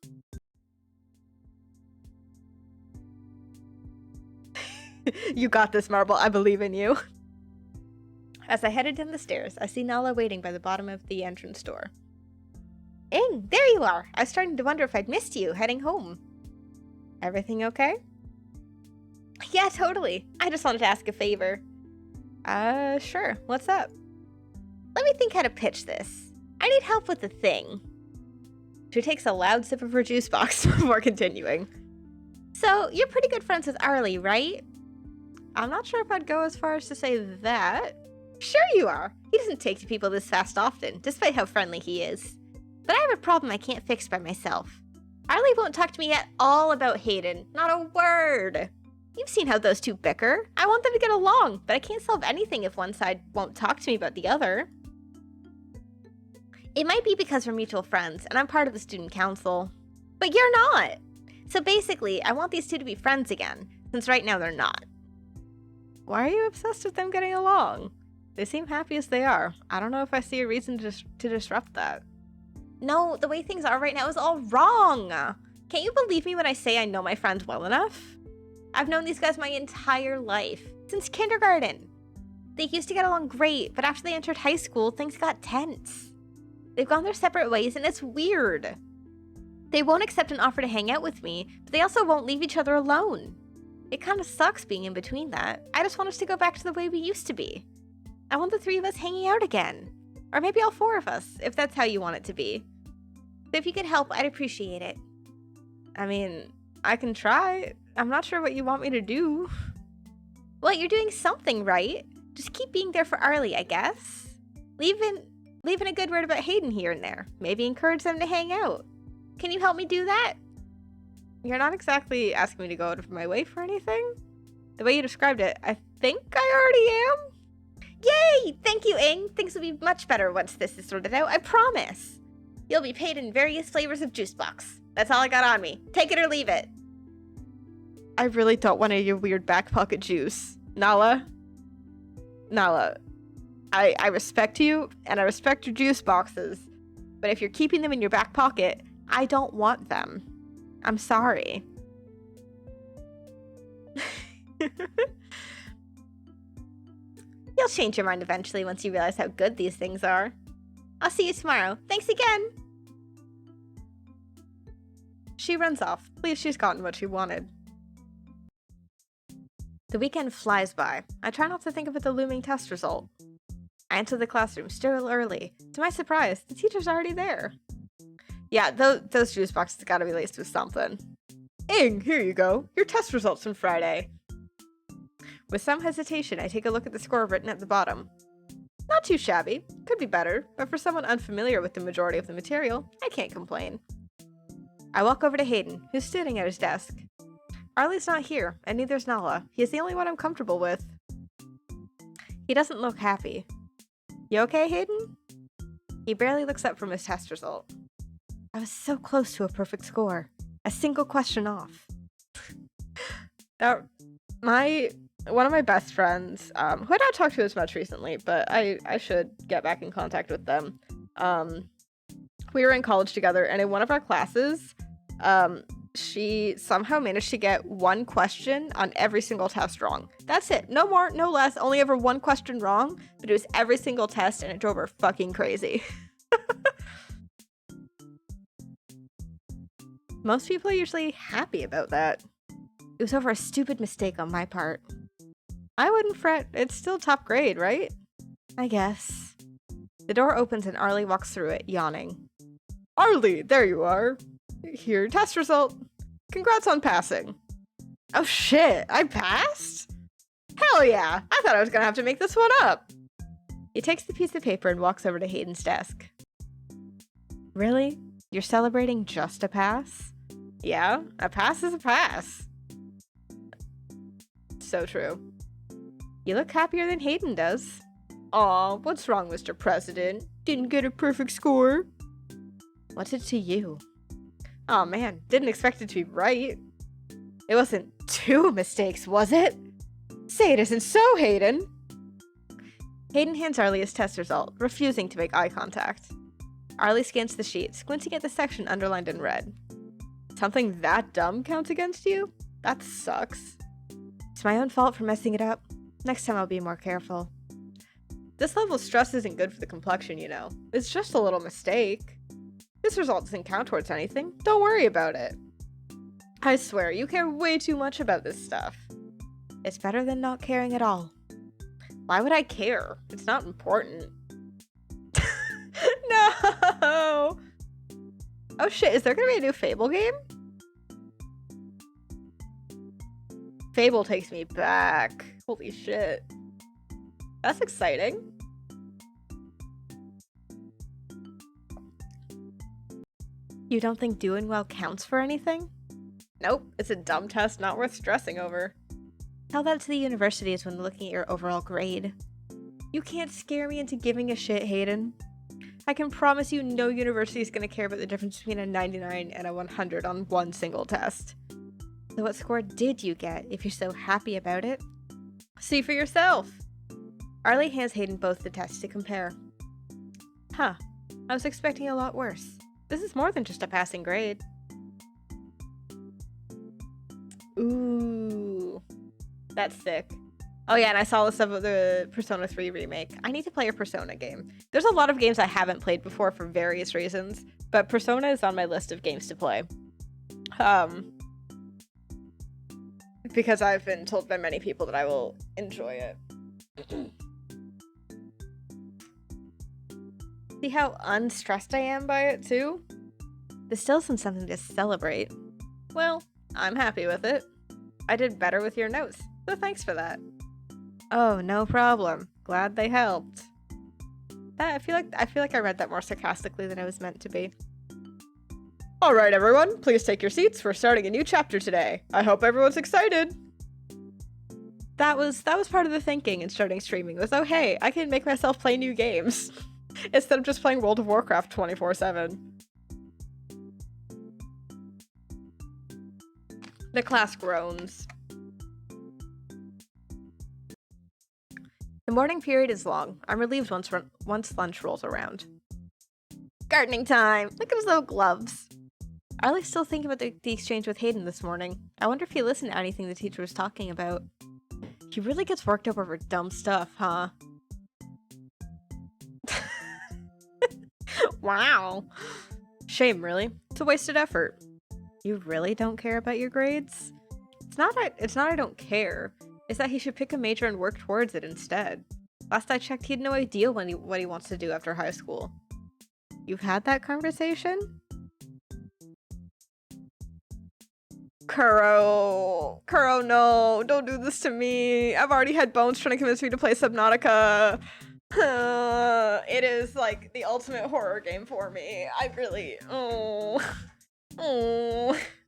You got this, Marble. I believe in you. As I headed down the stairs, I see Nala waiting by the bottom of the entrance door. Ing, there you are! I was starting to wonder if I'd missed you heading home. Everything okay? Yeah, totally. I just wanted to ask a favor. Sure. What's up? Let me think how to pitch this. I need help with the thing. She takes a loud sip of her juice box before continuing. So, you're pretty good friends with Arlie, right? I'm not sure if I'd go as far as to say that. Sure you are. He doesn't take to people this fast often, despite how friendly he is. But I have a problem I can't fix by myself. Arlie won't talk to me at all about Hayden. Not a word. You've seen how those two bicker. I want them to get along, but I can't solve anything if one side won't talk to me about the other. It might be because we're mutual friends, and I'm part of the student council. But you're not! So basically, I want these two to be friends again, since right now they're not. Why are you obsessed with them getting along? They seem happy as they are. I don't know if I see a reason to disrupt that. No, the way things are right now is all wrong! Can't you believe me when I say I know my friends well enough? I've known these guys my entire life, since kindergarten. They used to get along great, but after they entered high school, things got tense. They've gone their separate ways, and it's weird. They won't accept an offer to hang out with me, but they also won't leave each other alone. It kind of sucks being in between that. I just want us to go back to the way we used to be. I want the 3 of us hanging out again. Or maybe all 4 of us, if that's how you want it to be. But if you could help, I'd appreciate it. I mean, I can try. I'm not sure what you want me to do. Well, you're doing something right. Just keep being there for Arlie, I guess. Leaving a good word about Hayden here and there. Maybe encourage them to hang out. Can you help me do that? You're not exactly asking me to go out of my way for anything. The way you described it, I think I already am. Yay! Thank you, Ing. Things will be much better once this is sorted out, I promise. You'll be paid in various flavors of juice box. That's all I got on me. Take it or leave it. I really don't want any of your weird back pocket juice. Nala, I respect you, and I respect your juice boxes, but if you're keeping them in your back pocket, I don't want them. I'm sorry. You'll change your mind eventually once you realize how good these things are. I'll see you tomorrow. Thanks again! She runs off, pleased she's gotten what she wanted. The weekend flies by. I try not to think about the looming test result. I enter the classroom still early. To my surprise, the teacher's already there. Yeah, those juice boxes gotta be laced with something. Ing, here you go. Your test results from Friday. With some hesitation, I take a look at the score written at the bottom. Not too shabby. Could be better, but for someone unfamiliar with the majority of the material, I can't complain. I walk over to Hayden, who's sitting at his desk. Arlie's not here, and neither's Nala. He's the only one I'm comfortable with. He doesn't look happy. You okay, Hayden? He barely looks up from his test result. I was so close to a perfect score. A single question off. One of my best friends, who I don't talk to as much recently, but I should get back in contact with them. We were in college together, and in one of our classes, she somehow managed to get 1 question on every single test wrong. That's it. No more, no less. Only ever 1 question wrong, but it was every single test, and it drove her fucking crazy. Most people are usually happy about that. It was over a stupid mistake on my part. I wouldn't fret. It's still top grade, right? I guess. The door opens and Arlie walks through it, yawning. Arlie, there you are. Here, test result. Congrats on passing. Oh shit, I passed? Hell yeah! I thought I was gonna have to make this one up! He takes the piece of paper and walks over to Hayden's desk. Really? You're celebrating just a pass? Yeah, a pass is a pass. So true. You look happier than Hayden does. Aw, what's wrong, Mr. President? Didn't get a perfect score? What's it to you? Aw man, didn't expect it to be right. It wasn't 2 mistakes, was it? Say it isn't so, Hayden! Hayden hands Arlie his test result, refusing to make eye contact. Arlie scans the sheet, squinting at the section underlined in red. Something that dumb counts against you? That sucks. It's my own fault for messing it up. Next time I'll be more careful. This level of stress isn't good for the complexion, you know. It's just a little mistake. This result doesn't count towards anything. Don't worry about it. I swear, you care way too much about this stuff. It's better than not caring at all. Why would I care? It's not important. No! Oh shit, is there gonna be a new Fable game? Fable takes me back. Holy shit. That's exciting. You don't think doing well counts for anything? Nope, it's a dumb test not worth stressing over. Tell that to the universities when looking at your overall grade. You can't scare me into giving a shit, Hayden. I can promise you no university is going to care about the difference between a 99 and a 100 on one single test. So what score did you get, if you're so happy about it? See for yourself! Arlie hands Hayden both the tests to compare. Huh, I was expecting a lot worse. This is more than just a passing grade. Ooh, that's sick. Oh yeah, and I saw the stuff of the Persona 3 remake. I need to play a Persona game. There's a lot of games I haven't played before for various reasons, but Persona is on my list of games to play. Because I've been told by many people that I will enjoy it. See how unstressed I am by it, too? This still isn't something to celebrate. Well, I'm happy with it. I did better with your notes, so thanks for that. Oh, no problem. Glad they helped. I feel like I read that more sarcastically than I was meant to be. All right, everyone, please take your seats. We're starting a new chapter today. I hope everyone's excited. That was part of the thinking in starting streaming was, oh hey, I can make myself play new games instead of just playing World of Warcraft 24/7. The class groans. The morning period is long. I'm relieved once lunch rolls around. Gardening time! Look at those gloves! Arlie's still thinking about the exchange with Hayden this morning. I wonder if he listened to anything the teacher was talking about. He really gets worked up over dumb stuff, huh? Wow. Shame, really. It's a wasted effort. You really don't care about your grades? It's not I don't care. It's that he should pick a major and work towards it instead. Last I checked, he had no idea what he wants to do after high school. You've had that conversation? Kuro, no, don't do this to me. I've already had Bones trying to convince me to play Subnautica. It is like the ultimate horror game for me. I really, I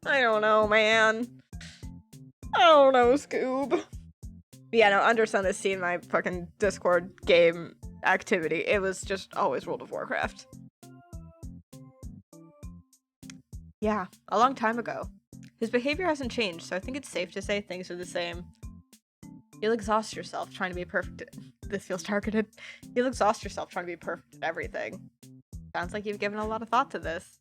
don't know, man. I don't know, Scoob. Yeah, no, Undersun has seen my fucking Discord game activity. It was just always World of Warcraft. Yeah, a long time ago. His behavior hasn't changed, so I think it's safe to say things are the same. You'll exhaust yourself trying to be perfect at— this feels targeted. You'll exhaust yourself trying to be perfect at everything. Sounds like you've given a lot of thought to this.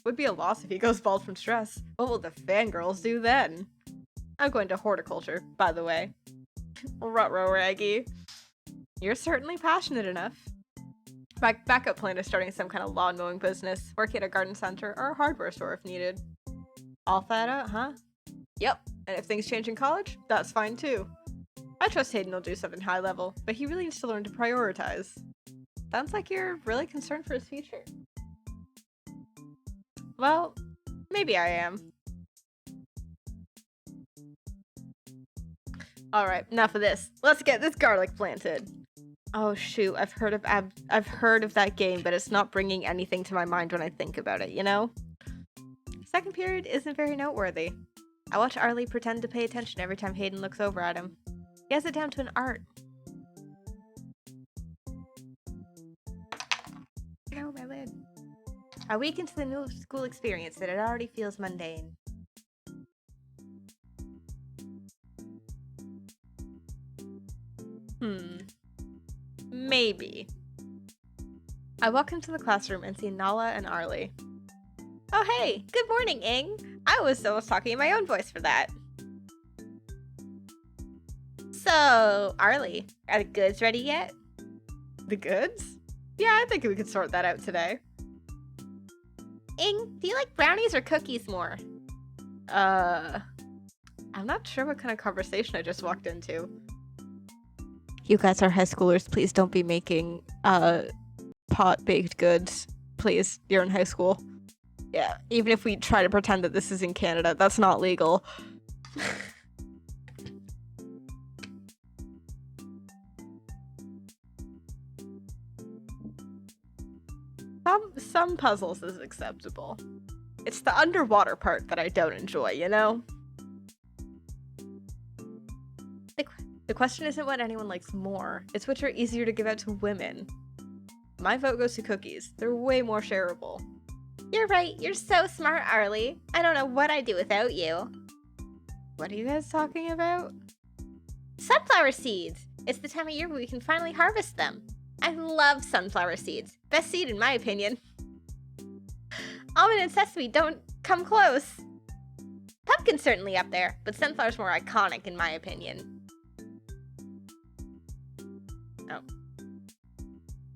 Would be a loss if he goes bald from stress. What will the fangirls do then? I'm going to horticulture, by the way. Ruh-roh, Raggy. You're certainly passionate enough. My backup plan is starting some kind of lawn mowing business, working at a garden center or a hardware store if needed. All that out, huh? Yep, and if things change in college, that's fine too. I trust Hayden will do something high level, but he really needs to learn to prioritize. Sounds like you're really concerned for his future. Well, maybe I am. Alright, enough of this. Let's get this garlic planted. Oh shoot, I've heard of that game, but it's not bringing anything to my mind when I think about it, you know? Second period isn't very noteworthy. I watch Arlie pretend to pay attention every time Hayden looks over at him. He has it down to an art. Oh, my lid. A week into the new school experience that it already feels mundane. Maybe. I walk into the classroom and see Nala and Arlie. Oh hey, good morning, Ing. I was almost talking in my own voice for that. So, Arlie, are the goods ready yet? The goods? Yeah, I think we could sort that out today. Ing, do you like brownies or cookies more? I'm not sure what kind of conversation I just walked into. You guys are high schoolers, please don't be making, pot-baked goods. Please, you're in high school. Yeah, even if we try to pretend that this is in Canada, that's not legal. Some puzzles is acceptable. It's the underwater part that I don't enjoy, you know? The question isn't what anyone likes more, it's which are easier to give out to women. My vote goes to cookies. They're way more shareable. You're right, you're so smart, Arlie. I don't know what I'd do without you. What are you guys talking about? Sunflower seeds! It's the time of year where we can finally harvest them. I love sunflower seeds. Best seed in my opinion. Almond and sesame don't come close. Pumpkin's certainly up there, but sunflower's more iconic in my opinion. Oh.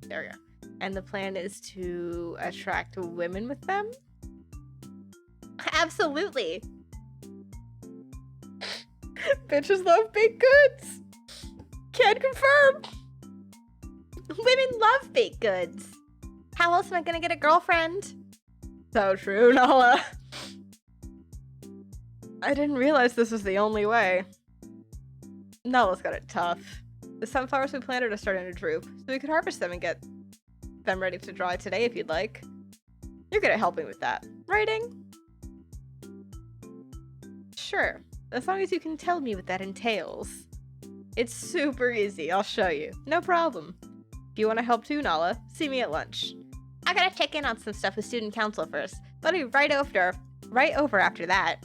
There we go. And the plan is to attract women with them? Absolutely. Bitches love baked goods. Can confirm. Women love baked goods. How else am I gonna get a girlfriend? So true, Nala. I didn't realize this was the only way. Nala's got it tough. The sunflowers we planted are starting to droop, so we could harvest them and get them ready to dry today if you'd like. You're good at helping with that, right, Ing? Sure, as long as you can tell me what that entails. It's super easy, I'll show you. No problem. If you want to help too, Nala, see me at lunch. I gotta check in on some stuff with student council first, but I'll be right over after that.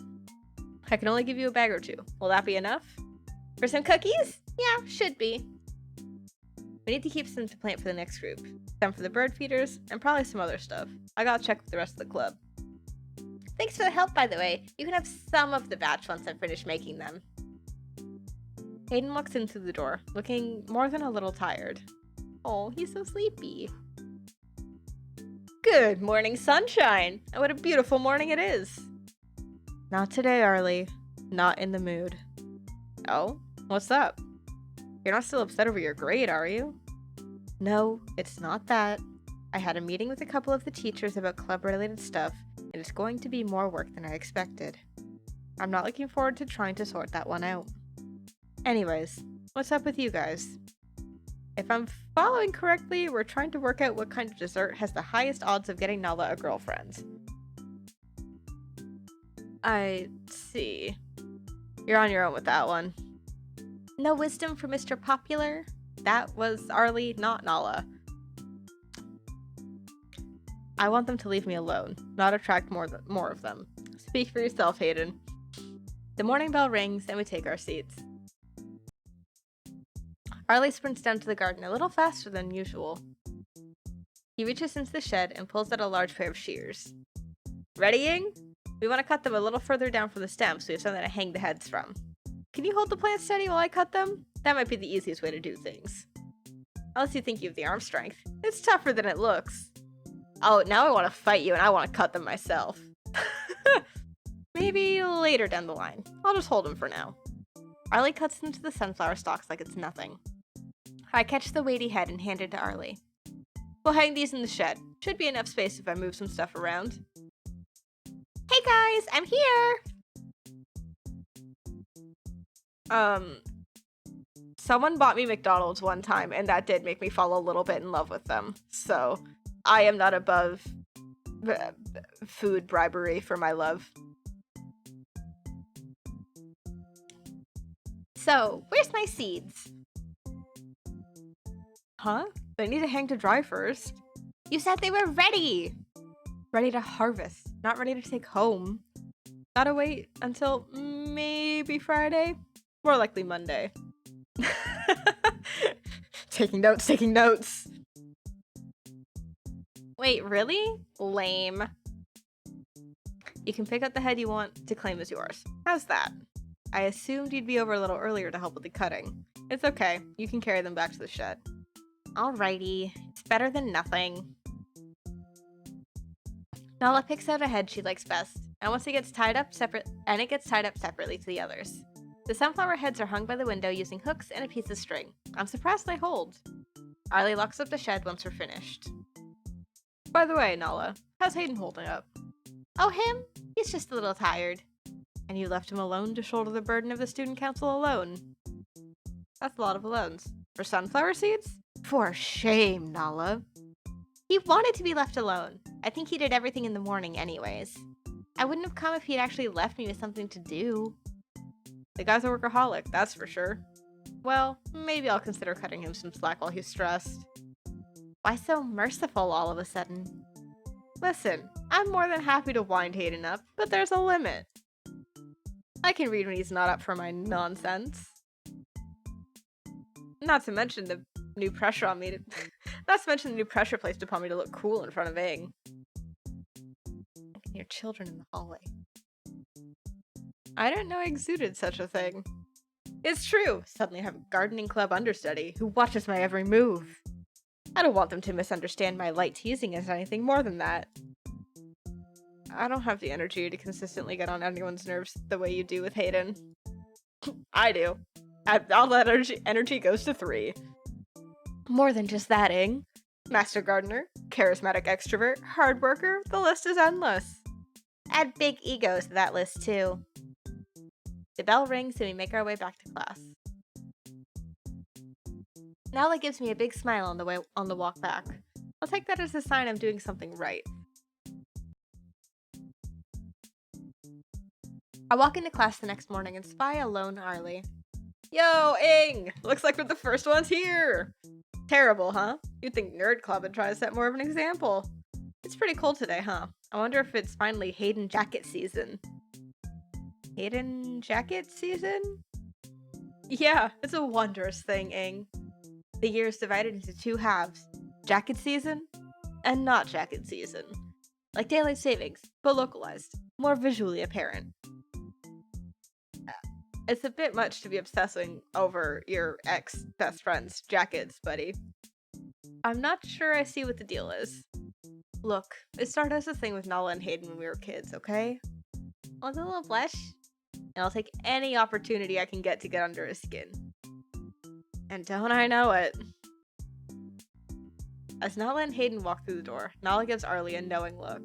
I can only give you a bag or two. Will that be enough? For some cookies? Yeah, should be. We need to keep some to plant for the next group. Some for the bird feeders, and probably some other stuff. I gotta check with the rest of the club. Thanks for the help, by the way. You can have some of the batch once I'm finished making them. Hayden walks in through the door, looking more than a little tired. Oh, he's so sleepy. Good morning, sunshine! And what a beautiful morning it is! Not today, Arlie. Not in the mood. Oh? What's up? You're not still upset over your grade, are you? No, it's not that. I had a meeting with a couple of the teachers about club-related stuff, and it's going to be more work than I expected. I'm not looking forward to trying to sort that one out. Anyways, what's up with you guys? If I'm following correctly, we're trying to work out what kind of dessert has the highest odds of getting Nala a girlfriend. I see. You're on your own with that one. No wisdom for Mr. Popular? That was Arlie, not Nala. I want them to leave me alone, not attract more of them. Speak for yourself, Hayden. The morning bell rings and we take our seats. Arlie sprints down to the garden a little faster than usual. He reaches into the shed and pulls out a large pair of shears. Readying? We want to cut them a little further down from the stem so we have something to hang the heads from. Can you hold the plant steady while I cut them? That might be the easiest way to do things. Unless you think you have the arm strength. It's tougher than it looks. Oh, now I want to fight you and I want to cut them myself. Maybe later down the line. I'll just hold them for now. Arlie cuts them to the sunflower stalks like it's nothing. I catch the weighty head and hand it to Arlie. We'll hang these in the shed. Should be enough space if I move some stuff around. Hey guys, I'm here! Someone bought me McDonald's one time, and that did make me fall a little bit in love with them. So I am not above food bribery for my love. So, where's my seeds? Huh? They need to hang to dry first. You said they were ready! Ready to harvest, not ready to take home. Gotta wait until maybe Friday? More likely Monday. Taking notes. Wait, really? Lame. You can pick up the head you want to claim as yours. How's that? I assumed you'd be over a little earlier to help with the cutting. It's okay. You can carry them back to the shed. Alrighty. It's better than nothing. Nala picks out a head she likes best, and once it gets tied up separately to the others. The sunflower heads are hung by the window using hooks and a piece of string. I'm surprised they hold. Arlie locks up the shed once we're finished. By the way, Nala, how's Hayden holding up? Oh, him? He's just a little tired. And you left him alone to shoulder the burden of the student council alone. That's a lot of alones. For sunflower seeds? For shame, Nala. He wanted to be left alone. I think he did everything in the morning anyways. I wouldn't have come if he'd actually left me with something to do. The guy's a workaholic, that's for sure. Well, maybe I'll consider cutting him some slack while he's stressed. Why so merciful all of a sudden? Listen, I'm more than happy to wind Hayden up, but there's a limit. I can read when he's not up for my nonsense. Not to mention the new pressure on me to the new pressure placed upon me to look cool in front of Aang. I can hear children in the hallway. I didn't know I exuded such a thing. It's true. Suddenly I have a gardening club understudy who watches my every move. I don't want them to misunderstand my light teasing as anything more than that. I don't have the energy to consistently get on anyone's nerves the way you do with Hayden. I do. All that energy goes to 3. More than just that, Aang. Master gardener, charismatic extrovert, hard worker, the list is endless. Add big egos to that list too. The bell rings and we make our way back to class. Nala gives me a big smile on the walk back. I'll take that as a sign I'm doing something right. I walk into class the next morning and spy a lone Arlie. Yo, Aang! Looks like we're the first ones here! Terrible, huh? You'd think Nerd Club would try to set more of an example. It's pretty cold today, huh? I wonder if it's finally Hayden jacket season. Hayden jacket season? Yeah, it's a wondrous thing, Aang. The year is divided into 2 halves. Jacket season and not jacket season. Like daylight savings, but localized. More visually apparent. It's a bit much to be obsessing over your ex-best friend's jackets, buddy. I'm not sure I see what the deal is. Look, it started as a thing with Nala and Hayden when we were kids, okay? Want a little blush? And I'll take any opportunity I can get to get under his skin. And don't I know it? As Nala and Hayden walk through the door, Nala gives Arlie a knowing look.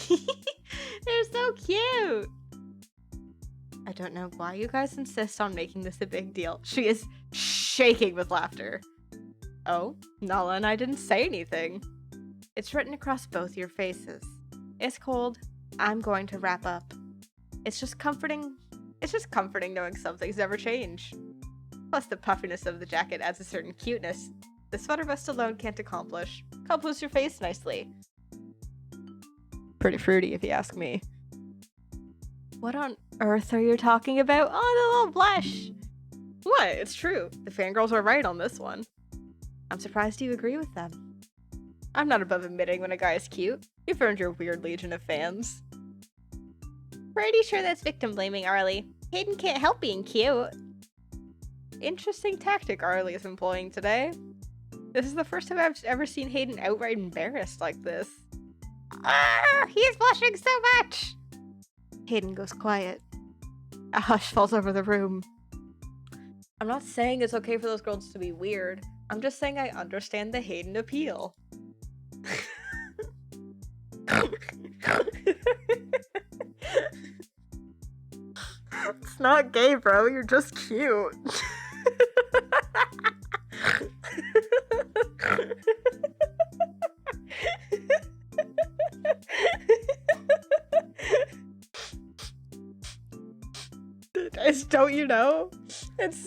They're so cute! I don't know why you guys insist on making this a big deal. She is shaking with laughter. Oh, Nala and I didn't say anything. It's written across both your faces. It's cold. I'm going to wrap up. It's just comforting knowing some things never change. Plus the puffiness of the jacket adds a certain cuteness the sweater vest alone can't accomplish. Compliments your face nicely. Pretty fruity if you ask me. What on earth are you talking about? Oh, the little blush! What? It's true. The fangirls were right on this one. I'm surprised you agree with them. I'm not above admitting when a guy is cute. You've earned your weird legion of fans. Pretty sure that's victim blaming, Arlie. Hayden can't help being cute. Interesting tactic Arlie is employing today. This is the first time I've ever seen Hayden outright embarrassed like this. He's blushing so much! Hayden goes quiet. A hush falls over the room. I'm not saying it's okay for those girls to be weird. I'm just saying I understand the Hayden appeal. It's not gay, bro. You're just cute. Don't you know? It's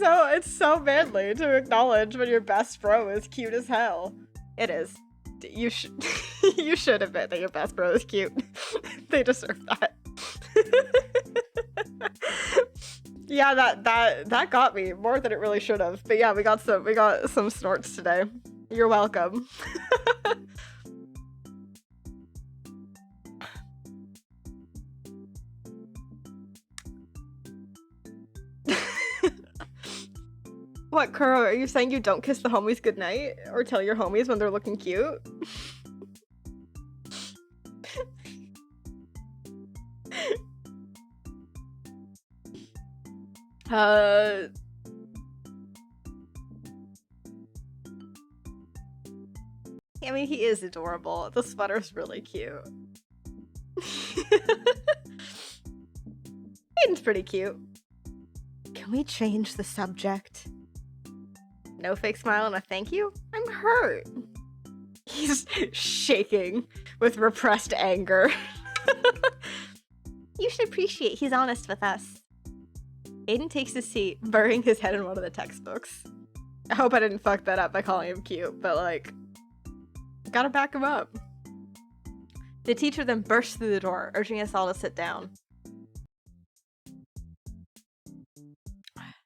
so manly to acknowledge when your best bro is cute as hell. It is. You should you should admit that your best bro is cute. They deserve that. Yeah, that got me more than it really should have. But yeah, we got some snorts today. You're welcome. What, Kuro, are you saying you don't kiss the homies goodnight? Or tell your homies when they're looking cute? I mean, he is adorable. The sweater's really cute. Aiden's pretty cute. Can we change the subject? No fake smile and a thank you? I'm hurt. He's shaking with repressed anger. You should appreciate he's honest with us. Aiden takes his seat, burying his head in one of the textbooks. I hope I didn't fuck that up by calling him cute, but like, gotta back him up. The teacher then bursts through the door, urging us all to sit down.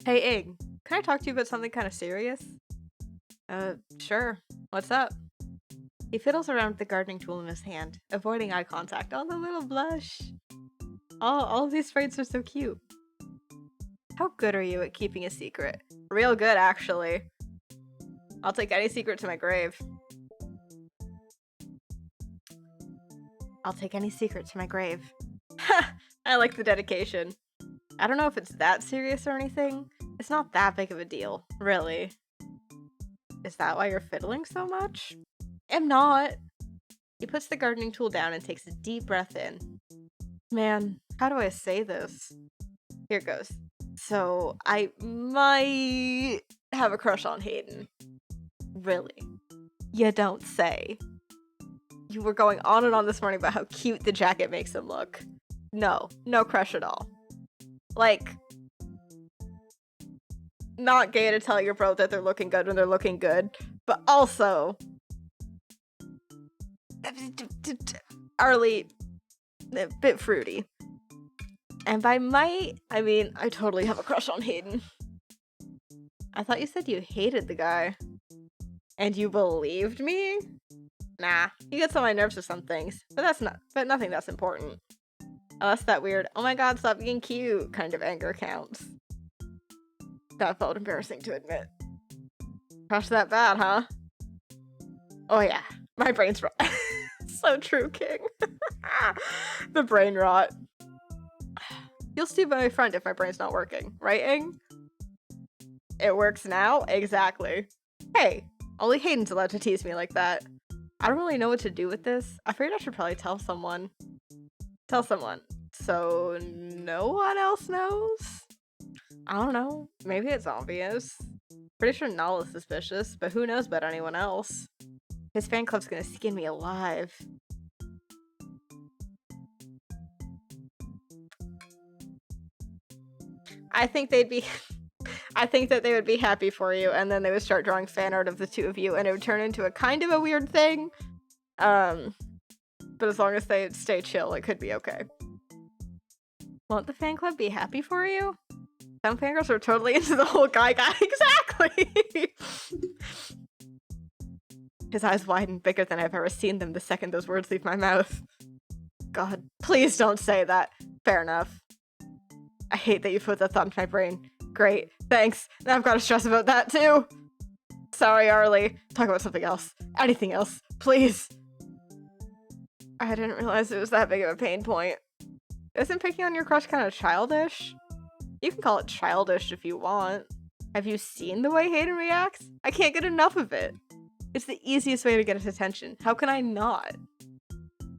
Hey, Ig, can I talk to you about something kind of serious? Sure. What's up? He fiddles around with the gardening tool in his hand, avoiding eye contact. Oh, the little blush. All of these sprites are so cute. How good are you at keeping a secret? Real good, actually. I'll take any secret to my grave. I'll take any secret to my grave. Ha! I like the dedication. I don't know if it's that serious or anything. It's not that big of a deal, really. Is that why you're fiddling so much? I'm not. He puts the gardening tool down and takes a deep breath in. Man, how do I say this? Here goes. So, I might have a crush on Hayden. Really? You don't say. You were going on and on this morning about how cute the jacket makes him look. No crush at all. Like, not gay to tell your bro that they're looking good when they're looking good, but also, Arlie, a bit fruity. And by might, I mean, I totally have a crush on Hayden. I thought you said you hated the guy. And you believed me? Nah, he gets on my nerves with some things, but nothing that's important. Unless that weird, oh my god, stop being cute kind of anger counts. That felt embarrassing to admit. Crush that bad, huh? Oh yeah, my brain's rot. So true, King. The brain rot. You'll still be my friend if my brain's not working, right, Ing? It works now? Exactly. Hey, only Hayden's allowed to tease me like that. I don't really know what to do with this. I figured I should probably tell someone. Tell someone. So no one else knows? I don't know. Maybe it's obvious. Pretty sure Null is suspicious, but who knows about anyone else? His fan club's gonna skin me alive. I think that they would be happy for you, and then they would start drawing fan art of the two of you, and it would turn into a kind of a weird thing. But as long as they stay chill, it could be okay. Won't the fan club be happy for you? Some fangirls are totally into the whole guy. Exactly! His eyes widen bigger than I've ever seen them the second those words leave my mouth. God, please don't say that. Fair enough. I hate that you put that thought into my brain. Great, thanks. Now I've got to stress about that too. Sorry, Arlie. Talk about something else. Anything else, please. I didn't realize it was that big of a pain point. Isn't picking on your crush kind of childish? You can call it childish if you want. Have you seen the way Hayden reacts? I can't get enough of it. It's the easiest way to get his attention. How can I not?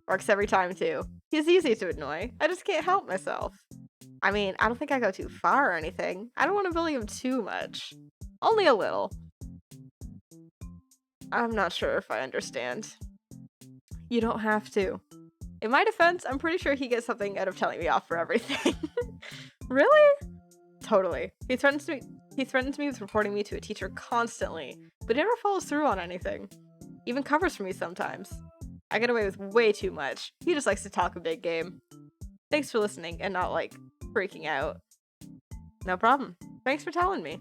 Works every time too. He's easy to annoy. I just can't help myself. I mean, I don't think I go too far or anything. I don't want to bully him too much. Only a little. I'm not sure if I understand. You don't have to. In my defense, I'm pretty sure he gets something out of telling me off for everything. Really? Totally. He threatens me with reporting me to a teacher constantly, but he never follows through on anything. Even covers for me sometimes. I get away with way too much. He just likes to talk a big game. Thanks for listening and not, like, freaking out. No problem. Thanks for telling me.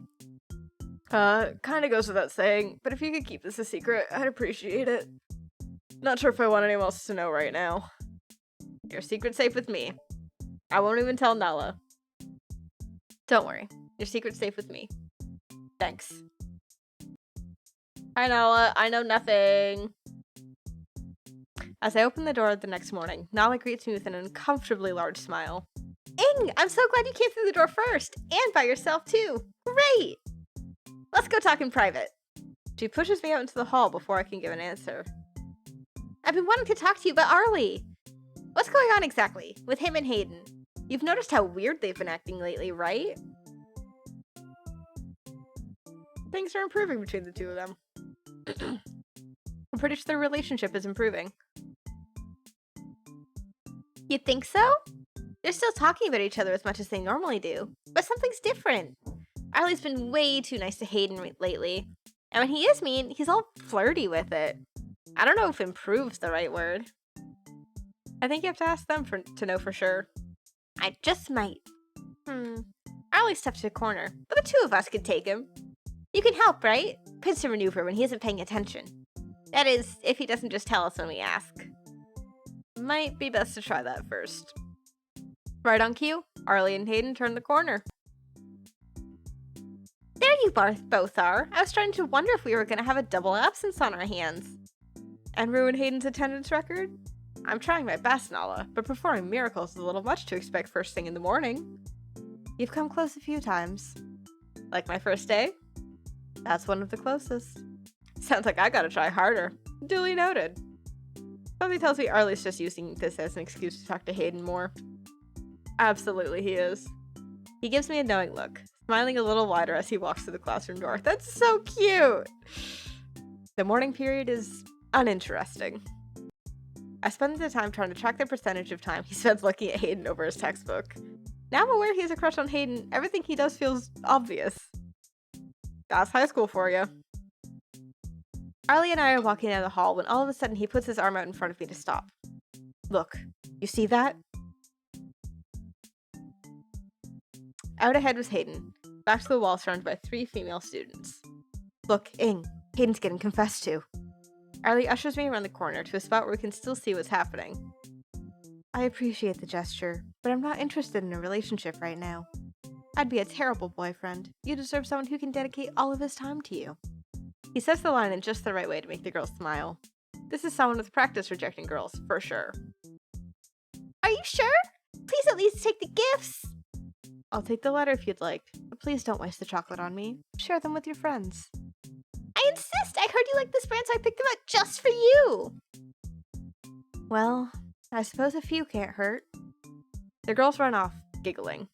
Kinda goes without saying, but if you could keep this a secret, I'd appreciate it. Not sure if I want anyone else to know right now. Your secret's safe with me. I won't even tell Nala. Don't worry. Your secret's safe with me. Thanks. Hi, Nala. I know nothing. As I open the door the next morning, Nala greets me with an uncomfortably large smile. Ing! I'm so glad you came through the door first! And by yourself, too! Great! Let's go talk in private. She pushes me out into the hall before I can give an answer. I've been wanting to talk to you about Arlie. What's going on exactly, with him and Hayden? You've noticed how weird they've been acting lately, right? Things are improving between the two of them. I'm pretty sure their relationship is improving. You think so? They're still talking about each other as much as they normally do, but something's different. Arlie's been way too nice to Hayden lately, and when he is mean, he's all flirty with it. I don't know if improve's the right word. I think you have to ask them to know for sure. I just might. Arlie stepped to a corner, but the two of us could take him. You can help, right? Pincer maneuver when he isn't paying attention. That is, if he doesn't just tell us when we ask. Might be best to try that first. Right on cue, Arlie and Hayden turned the corner. There you both are. I was starting to wonder if we were going to have a double absence on our hands. And ruin Hayden's attendance record? I'm trying my best, Nala, but performing miracles is a little much to expect first thing in the morning. You've come close a few times. Like my first day? That's one of the closest. Sounds like I gotta try harder. Duly noted. Something tells me Arlie's just using this as an excuse to talk to Hayden more. Absolutely he is. He gives me a knowing look, smiling a little wider as he walks through the classroom door. That's so cute! The morning period is uninteresting. I spend the time trying to track the percentage of time he spends looking at Hayden over his textbook. Now I'm aware he has a crush on Hayden, everything he does feels obvious. That's high school for you. Arlie and I are walking down the hall when all of a sudden he puts his arm out in front of me to stop. Look, you see that? Out ahead was Hayden, back to the wall surrounded by 3 female students. Look, Ing, Hayden's getting confessed to. Arlie ushers me around the corner to a spot where we can still see what's happening. I appreciate the gesture, but I'm not interested in a relationship right now. I'd be a terrible boyfriend. You deserve someone who can dedicate all of his time to you. He says the line in just the right way to make the girl smile. This is someone with practice rejecting girls, for sure. Are you sure? Please at least take the gifts! I'll take the letter if you'd like, but please don't waste the chocolate on me. Share them with your friends. I insist! I heard you like this brand, so I picked them out just for you! Well, I suppose a few can't hurt. The girls run off, giggling.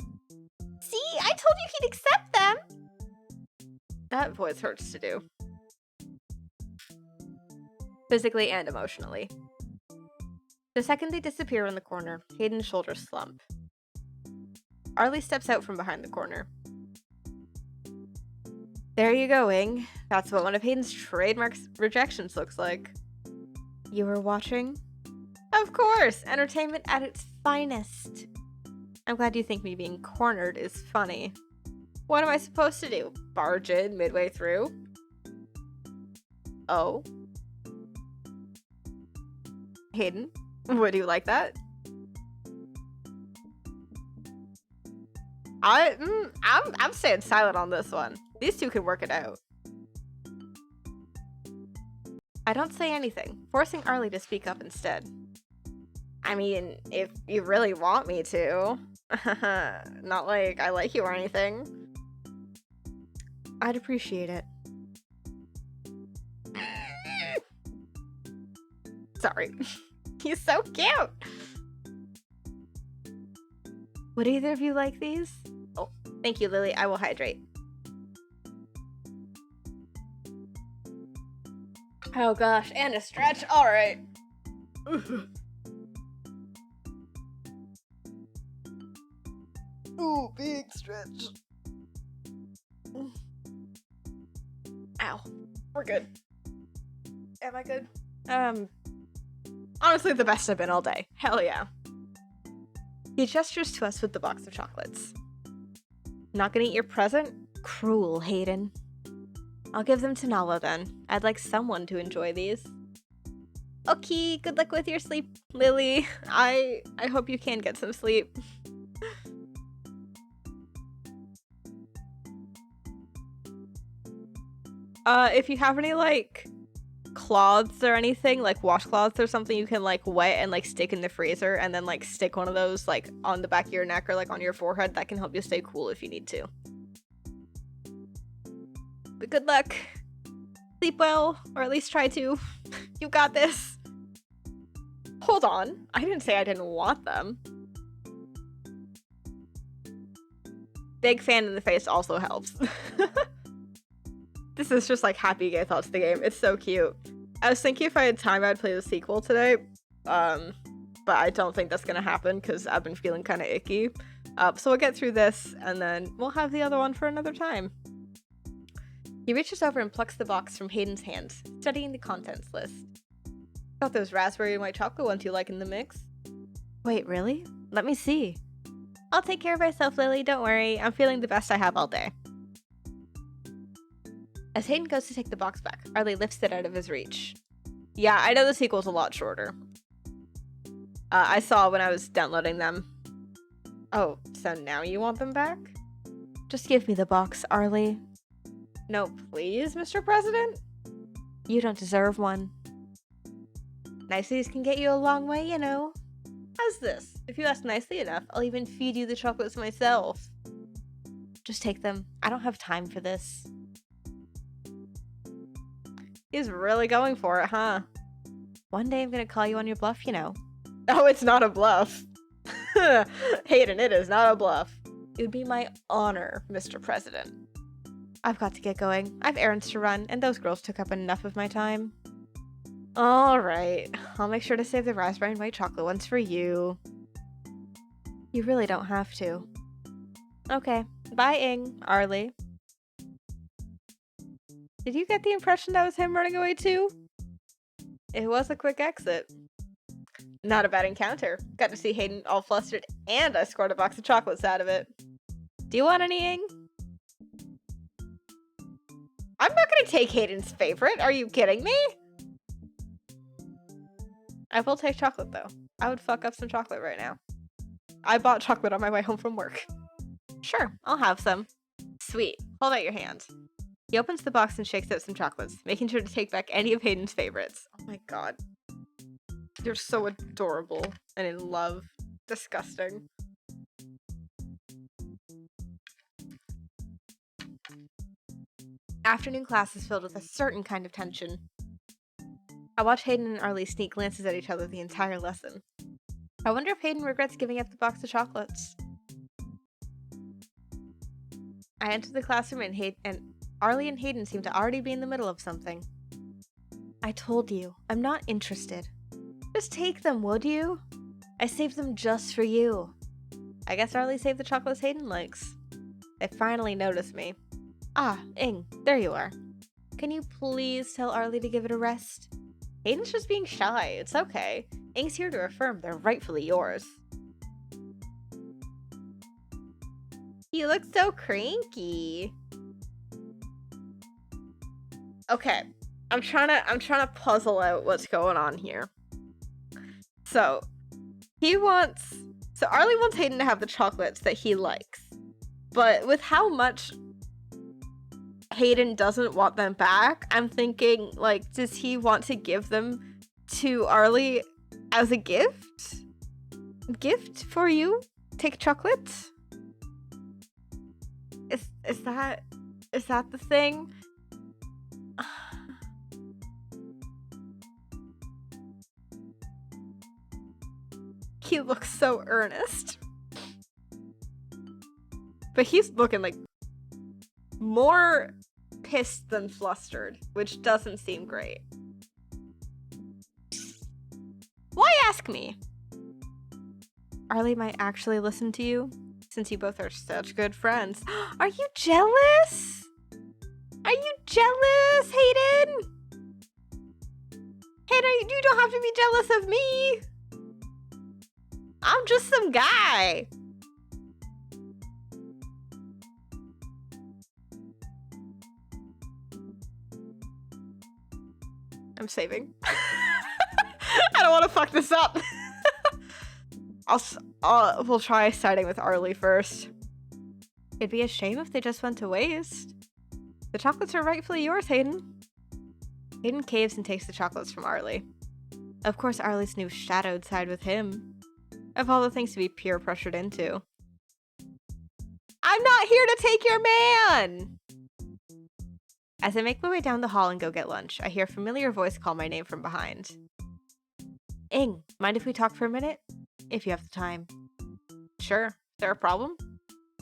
See? I told you he'd accept them! That voice hurts to do. Physically and emotionally. The second they disappear in the corner, Hayden's shoulders slump. Arlie steps out from behind the corner. There you go, Ing. That's what one of Hayden's trademark rejections looks like. You were watching? Of course! Entertainment at its finest. I'm glad you think me being cornered is funny. What am I supposed to do? Barge in midway through? Oh? Hayden, would you like that? I'm staying silent on this one. These two can work it out. I don't say anything, forcing Arlie to speak up instead. I mean, if you really want me to. Not like I like you or anything. I'd appreciate it. Sorry. He's so cute! Would either of you like these? Oh, thank you, Lily. I will hydrate. Oh gosh, and a stretch. All right. Ooh, big stretch. Ow. We're good. Am I good? Honestly, the best I've been all day. Hell yeah. He gestures to us with the box of chocolates. Not gonna eat your present? Cruel, Hayden. I'll give them to Nala then. I'd like someone to enjoy these. Okay, good luck with your sleep, Lily. I hope you can get some sleep. If you have any, like, cloths or anything, like washcloths or something, you can, like, wet and, like, stick in the freezer and then, like, stick one of those, like, on the back of your neck or, like, on your forehead. That can help you stay cool if you need to. But good luck. Sleep well, or at least try to. You got this. Hold on. I didn't say I didn't want them. Big fan in the face also helps. This is just like happy gay thoughts to the game. It's so cute. I was thinking if I had time I'd play the sequel today. But I don't think that's gonna happen because I've been feeling kind of icky. So we'll get through this and then we'll have the other one for another time. He reaches over and plucks the box from Hayden's hands, studying the contents list. Got those raspberry and white chocolate ones you like in the mix? Wait, really? Let me see. I'll take care of myself, Lily. Don't worry. I'm feeling the best I have all day. As Hayden goes to take the box back, Arlie lifts it out of his reach. Yeah, I know the sequel's a lot shorter. I saw when I was downloading them. Oh, so now you want them back? Just give me the box, Arlie. No, please, Mr. President? You don't deserve one. Niceties can get you a long way, you know. How's this? If you ask nicely enough, I'll even feed you the chocolates myself. Just take them. I don't have time for this. He's really going for it, huh? One day I'm gonna call you on your bluff, you know. Oh, it's not a bluff. Hayden, it is not a bluff. It would be my honor, Mr. President. I've got to get going. I've errands to run, and those girls took up enough of my time. Alright, I'll make sure to save the raspberry and white chocolate ones for you. You really don't have to. Okay, bye, Ing, Arlie. Did you get the impression that was him running away too? It was a quick exit. Not a bad encounter. Got to see Hayden all flustered, and I scored a box of chocolates out of it. Do you want any, Ing? I'm not gonna take Hayden's favorite. Are you kidding me? I will take chocolate, though. I would fuck up some chocolate right now. I bought chocolate on my way home from work. Sure, I'll have some. Sweet. Hold out your hand. He opens the box and shakes out some chocolates, making sure to take back any of Hayden's favorites. Oh my god. You're so adorable and in love. Disgusting. Afternoon class is filled with a certain kind of tension. I watch Hayden and Arlie sneak glances at each other the entire lesson. I wonder if Hayden regrets giving up the box of chocolates. I enter the classroom and Arlie and Hayden seem to already be in the middle of something. I told you, I'm not interested. Just take them, would you? I saved them just for you. I guess Arlie saved the chocolates Hayden likes. They finally notice me. Ah, Ing, there you are. Can you please tell Arlie to give it a rest? Hayden's just being shy, it's okay. Ing's here to affirm they're rightfully yours. You look so cranky. Okay, I'm trying to puzzle out what's going on here. So, Arlie wants Hayden to have the chocolates that he likes. But with how much Hayden doesn't want them back, I'm thinking, like, does he want to give them to Arlie as a gift? Gift for you? Take chocolates? Is that the thing? He looks so earnest. But he's looking like more pissed than flustered, which doesn't seem great. Why ask me? Arlie might actually listen to you, since you both are such good friends. Are you jealous? Are you jealous, Hayden? Hayden, you don't have to be jealous of me. I'm just some guy. I'm saving. I don't want to fuck this up. We'll try siding with Arlie first. It'd be a shame if they just went to waste. The chocolates are rightfully yours, Hayden. Hayden caves and takes the chocolates from Arlie. Of course, Arlie's new shadowed side with him. Of all the things to be peer pressured into. I'm not here to take your man! As I make my way down the hall and go get lunch, I hear a familiar voice call my name from behind. Ing, mind if we talk for a minute? If you have the time. Sure. Is there a problem?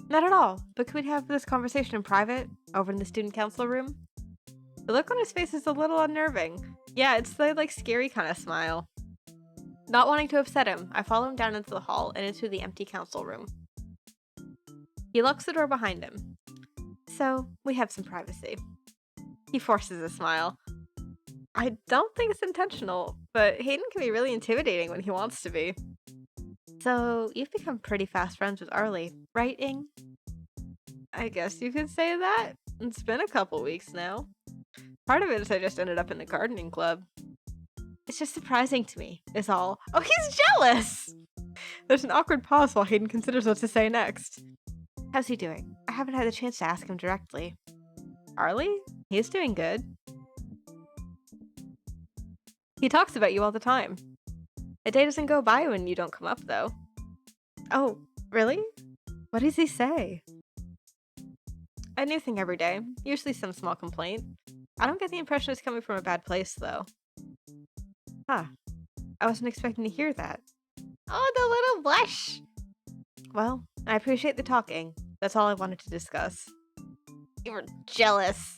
Not at all, but could we have this conversation in private, over in the student council room? The look on his face is a little unnerving. Yeah, it's the, scary kind of smile. Not wanting to upset him, I follow him down into the hall and into the empty council room. He locks the door behind him. So, we have some privacy. He forces a smile. I don't think it's intentional, but Hayden can be really intimidating when he wants to be. So, you've become pretty fast friends with Arlie, right, Ing? I guess you could say that. It's been a couple weeks now. Part of it is I just ended up in the gardening club. It's just surprising to me, is all. Oh, he's jealous! There's an awkward pause while Hayden considers what to say next. How's he doing? I haven't had the chance to ask him directly. Arlie? He's doing good. He talks about you all the time. A day doesn't go by when you don't come up, though. Oh, really? What does he say? A new thing every day, usually some small complaint. I don't get the impression it's coming from a bad place, though. Huh. I wasn't expecting to hear that. Oh, the little blush! Well, I appreciate the talking. That's all I wanted to discuss. You were jealous.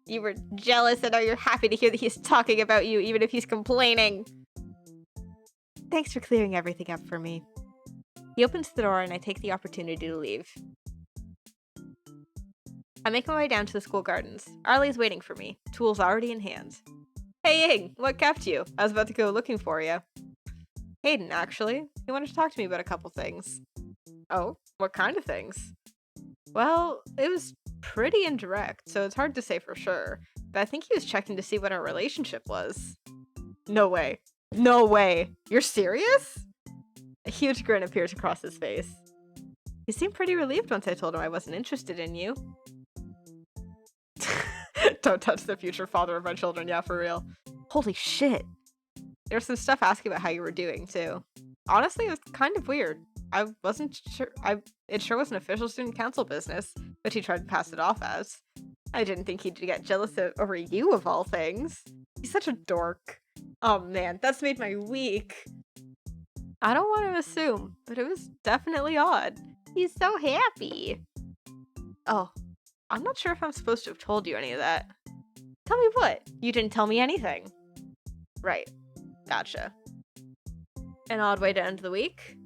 You were jealous, and now you're happy to hear that he's talking about you, even if he's complaining. Thanks for clearing everything up for me. He opens the door, and I take the opportunity to leave. I make my way down to the school gardens. Arlie's waiting for me, tools already in hand. Hey, Ing, what kept you? I was about to go looking for you. Hayden, actually. He wanted to talk to me about a couple things. Oh, what kind of things? Well, it was pretty indirect, so it's hard to say for sure. But I think he was checking to see what our relationship was. No way. No way. You're serious? A huge grin appears across his face. He seemed pretty relieved once I told him I wasn't interested in you. Don't touch the future father of my children, yeah, for real. Holy shit. There's some stuff asking about how you were doing, too. Honestly, it was kind of weird. I wasn't sure. It sure was an official student council business, but he tried to pass it off as. I didn't think he'd get jealous over you, of all things. He's such a dork. Oh man, that's made my week. I don't want to assume, but it was definitely odd. He's so happy. Oh, I'm not sure if I'm supposed to have told you any of that. Tell me what? You didn't tell me anything. Right. Gotcha. An odd way to end the week.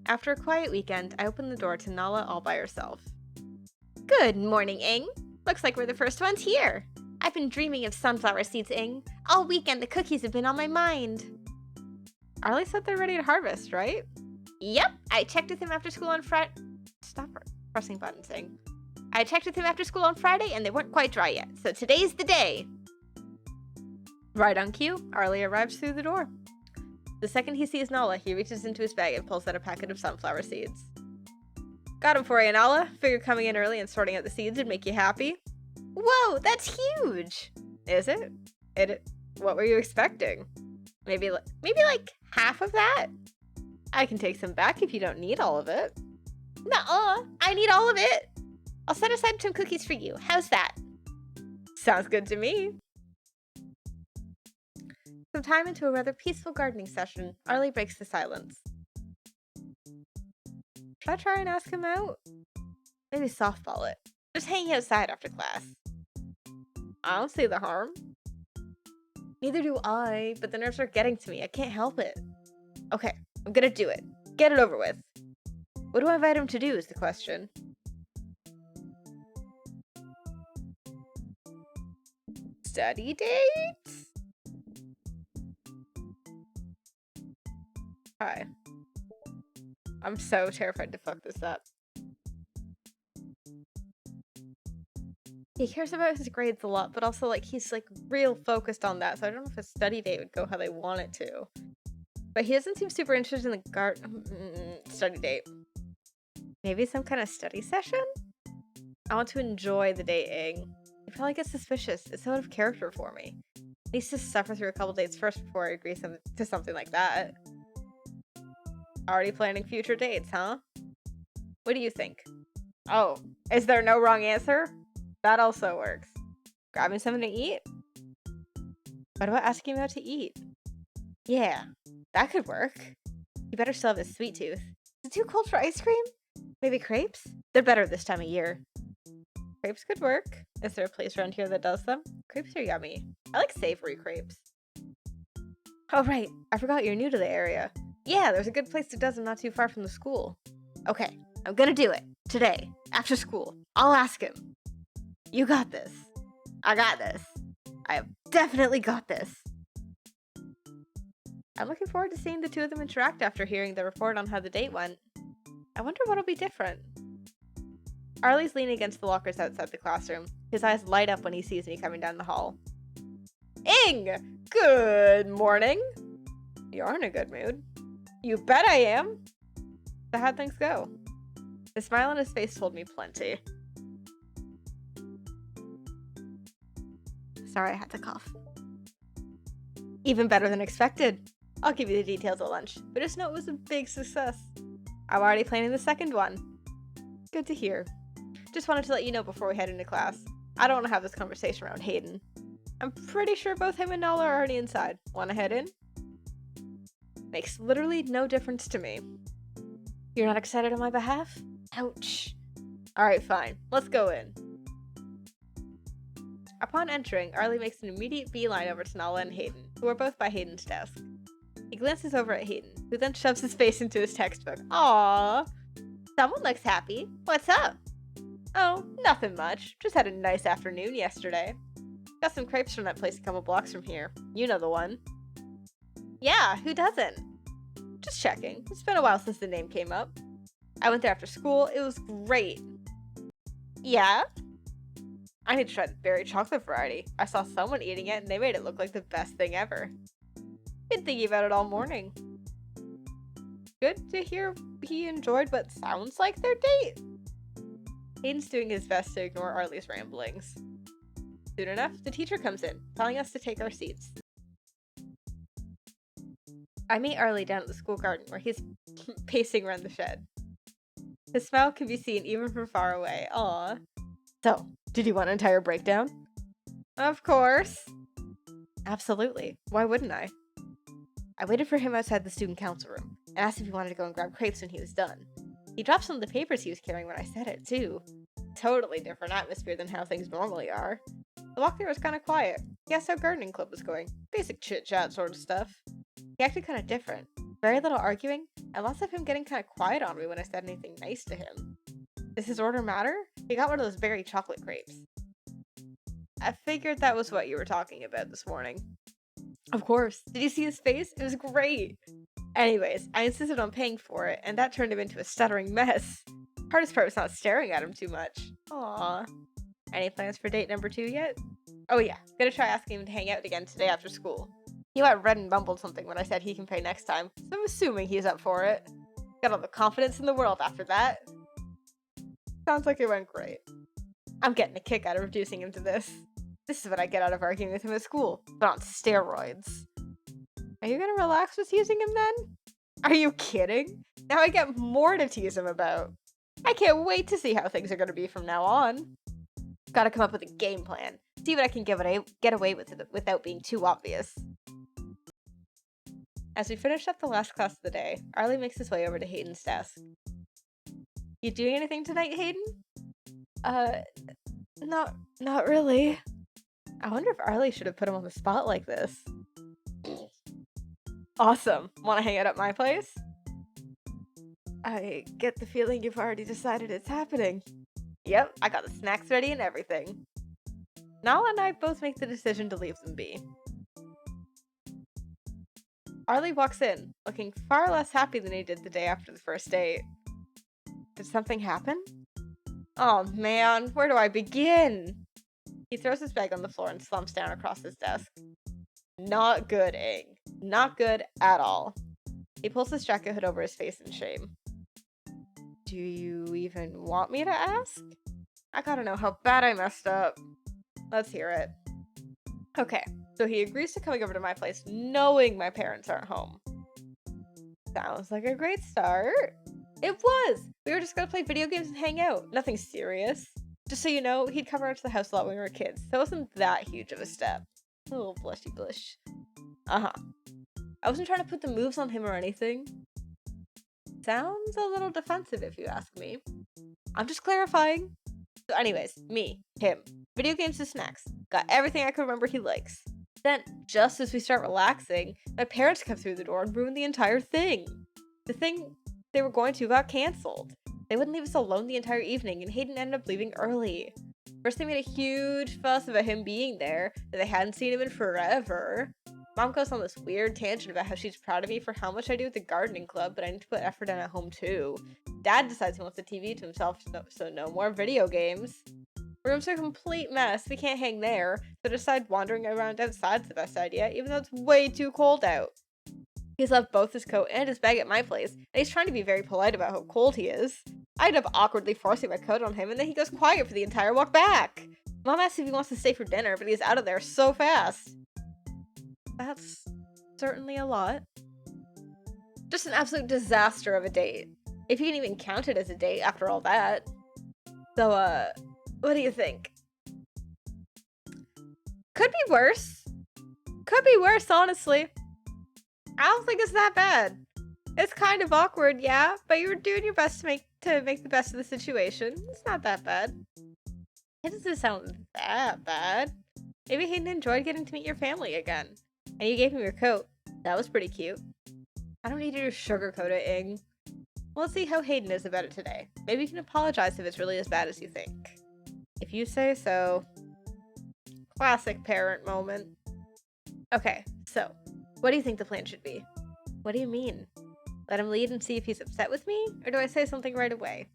After a quiet weekend, I opened the door to Nala all by herself. Good morning, Ing. Looks like we're the first ones here. I've been dreaming of sunflower seeds, Ing. All weekend the cookies have been on my mind. Arlie said they're ready to harvest, right? Yep. I checked with him after school on Friday. Stop pressing buttons, Ing. I checked with him after school on Friday and they weren't quite dry yet, so today's the day. Right on cue, Arlie arrives through the door. The second he sees Nala, he reaches into his bag and pulls out a packet of sunflower seeds. Got 'em for you, Nala. Figured coming in early and sorting out the seeds would make you happy. Whoa, that's huge! Is it? What were you expecting? Maybe like half of that? I can take some back if you don't need all of it. Nuh-uh, I need all of it. I'll set aside some cookies for you. How's that? Sounds good to me. Some time into a rather peaceful gardening session, Arlie breaks the silence. Should I try and ask him out? Maybe softball it. Just hanging outside after class. I don't see the harm. Neither do I, but the nerves are getting to me. I can't help it. Okay, I'm gonna do it. Get it over with. What do I invite him to do is the question. Study dates? Hi. I'm so terrified to fuck this up. He cares about his grades a lot, but also, like, he's, like, real focused on that, so I don't know if a study date would go how they want it to. But he doesn't seem super interested in the study date. Maybe some kind of study session? I want to enjoy the dating. He probably gets suspicious. It's so out of character for me. He needs to suffer through a couple dates first before I agree to something like that. Already planning future dates, huh? What do you think? Oh, is there no wrong answer? That also works. Grabbing something to eat? What about asking him out to eat? Yeah, that could work. You better still have his sweet tooth. Is it too cold for ice cream? Maybe crepes? They're better this time of year. Crepes could work. Is there a place around here that does them? Crepes are yummy. I like savory crepes. Oh right, I forgot you're new to the area. Yeah, there's a good place that does them not too far from the school. Okay, I'm gonna do it. Today, after school. I'll ask him. You got this. I got this. I have definitely got this. I'm looking forward to seeing the two of them interact after hearing the report on how the date went. I wonder what'll be different. Arlie's leaning against the lockers outside the classroom. His eyes light up when he sees me coming down the hall. Ing! Good morning! You're in a good mood. You bet I am! So how'd things go? The smile on his face told me plenty. Sorry, I had to cough. Even better than expected. I'll give you the details at lunch, but just know it was a big success. I'm already planning the second one. Good to hear. Just wanted to let you know before we head into class. I don't want to have this conversation around Hayden. I'm pretty sure both him and Nala are already inside. Want to head in? Makes literally no difference to me. You're not excited on my behalf? Ouch. Alright, fine. Let's go in. Upon entering, Arlie makes an immediate beeline over to Nala and Hayden, who are both by Hayden's desk. He glances over at Hayden, who then shoves his face into his textbook. Aww. Someone looks happy. What's up? Oh, nothing much. Just had a nice afternoon yesterday. Got some crepes from that place a couple blocks from here. You know the one. Yeah, who doesn't? Just checking. It's been a while since the name came up. I went there after school. It was great. Yeah? I need to try the berry chocolate variety. I saw someone eating it and they made it look like the best thing ever. Been thinking about it all morning. Good to hear he enjoyed what sounds like their date. Hayden's doing his best to ignore Arlie's ramblings. Soon enough, the teacher comes in, telling us to take our seats. I meet Arlie down at the school garden where he's pacing around the shed. His smile can be seen even from far away. Aww. So, did you want an entire breakdown? Of course. Absolutely. Why wouldn't I? I waited for him outside the student council room and asked if he wanted to go and grab crepes when he was done. He dropped some of the papers he was carrying when I said it, too. Totally different atmosphere than how things normally are. The walk there was kind of quiet. He asked how gardening club was going. Basic chit-chat sort of stuff. He acted kind of different. Very little arguing, and lots of him getting kind of quiet on me when I said anything nice to him. Does his order matter? He got one of those berry chocolate crepes. I figured that was what you were talking about this morning. Of course. Did you see his face? It was great. Anyways, I insisted on paying for it, and that turned him into a stuttering mess. Hardest part was not staring at him too much. Aww. Any plans for date number 2 yet? Oh yeah, gonna try asking him to hang out again today after school. He went red and mumbled something when I said he can pay next time, so I'm assuming he's up for it. Got all the confidence in the world after that. Sounds like it went great. I'm getting a kick out of reducing him to this. This is what I get out of arguing with him at school, but on steroids. Are you gonna relax with teasing him then? Are you kidding? Now I get more to tease him about. I can't wait to see how things are gonna be from now on. Gotta come up with a game plan. See what I can get away with it without being too obvious. As we finish up the last class of the day, Arlie makes his way over to Hayden's desk. You doing anything tonight, Hayden? Not really. I wonder if Arlie should have put him on the spot like this. Awesome. Want to hang out at my place? I get the feeling you've already decided it's happening. Yep, I got the snacks ready and everything. Nala and I both make the decision to leave them be. Arlie walks in, looking far less happy than he did the day after the first date. Did something happen? Oh man, where do I begin? He throws his bag on the floor and slumps down across his desk. Not good, Aang. Not good at all. He pulls his jacket hood over his face in shame. Do you even want me to ask? I gotta know how bad I messed up. Let's hear it. Okay, so he agrees to coming over to my place knowing my parents aren't home. Sounds like a great start. It was! We were just gonna play video games and hang out. Nothing serious. Just so you know, he'd come around to the house a lot when we were kids, so it wasn't that huge of a step. Oh, blushy blush. Uh-huh. I wasn't trying to put the moves on him or anything. Sounds a little defensive if you ask me. I'm just clarifying. So anyways, me, him, video games and snacks. Got everything I can remember he likes. Then, just as we start relaxing, my parents come through the door and ruin the entire thing. The thing they were going to got cancelled. They wouldn't leave us alone the entire evening, and Hayden ended up leaving early. First, they made a huge fuss about him being there, that they hadn't seen him in forever. Mom goes on this weird tangent about how she's proud of me for how much I do at the gardening club, but I need to put effort in at home too. Dad decides he wants the TV to himself, so no more video games. Room's a complete mess, we can't hang there, so decide wandering around outside's the best idea, even though it's way too cold out. He's left both his coat and his bag at my place, and he's trying to be very polite about how cold he is. I end up awkwardly forcing my coat on him, and then he goes quiet for the entire walk back. Mom asks if he wants to stay for dinner, but he's out of there so fast. That's certainly a lot. Just an absolute disaster of a date. If you can even count it as a date after all that. So, what do you think? Could be worse. Could be worse, honestly. I don't think it's that bad. It's kind of awkward, yeah, but you were doing your best to make the best of the situation. It's not that bad. It doesn't sound that bad. Maybe Hayden enjoyed getting to meet your family again. And you gave him your coat. That was pretty cute. I don't need you to sugarcoat it, Aang. We'll see how Hayden is about it today. Maybe you can apologize if it's really as bad as you think. If you say so. Classic parent moment. Okay, so, what do you think the plan should be? What do you mean? Let him lead and see if he's upset with me? Or do I say something right away?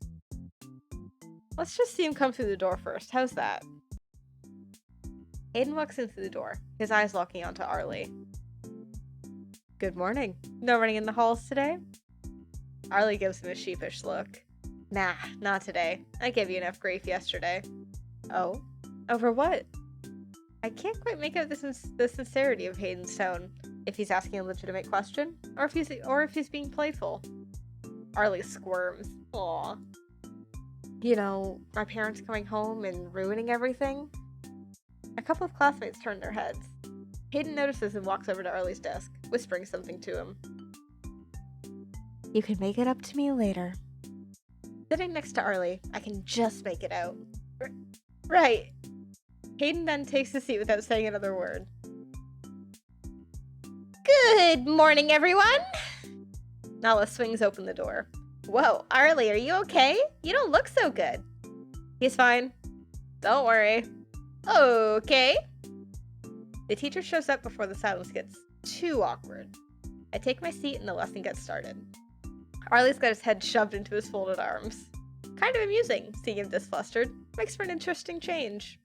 Let's just see him come through the door first. How's that? Hayden walks in through the door, his eyes locking onto Arlie. Good morning. No running in the halls today? Arlie gives him a sheepish look. Nah, not today. I gave you enough grief yesterday. Oh? Over what? I can't quite make out the sincerity of Hayden's tone. If he's asking a legitimate question, or if he's being playful. Arlie squirms. Aw. You know, my parents coming home and ruining everything? A couple of classmates turn their heads. Hayden notices and walks over to Arlie's desk, whispering something to him. You can make it up to me later. Sitting next to Arlie, I can just make it out. Right. Hayden then takes the seat without saying another word. Good morning, everyone! Nala swings open the door. Whoa, Arlie, are you okay? You don't look so good. He's fine. Don't worry. Okay. The teacher shows up before the silence gets too awkward. I take my seat and the lesson gets started. Arlie's got his head shoved into his folded arms. Kind of amusing, seeing him this flustered. Makes for an interesting change.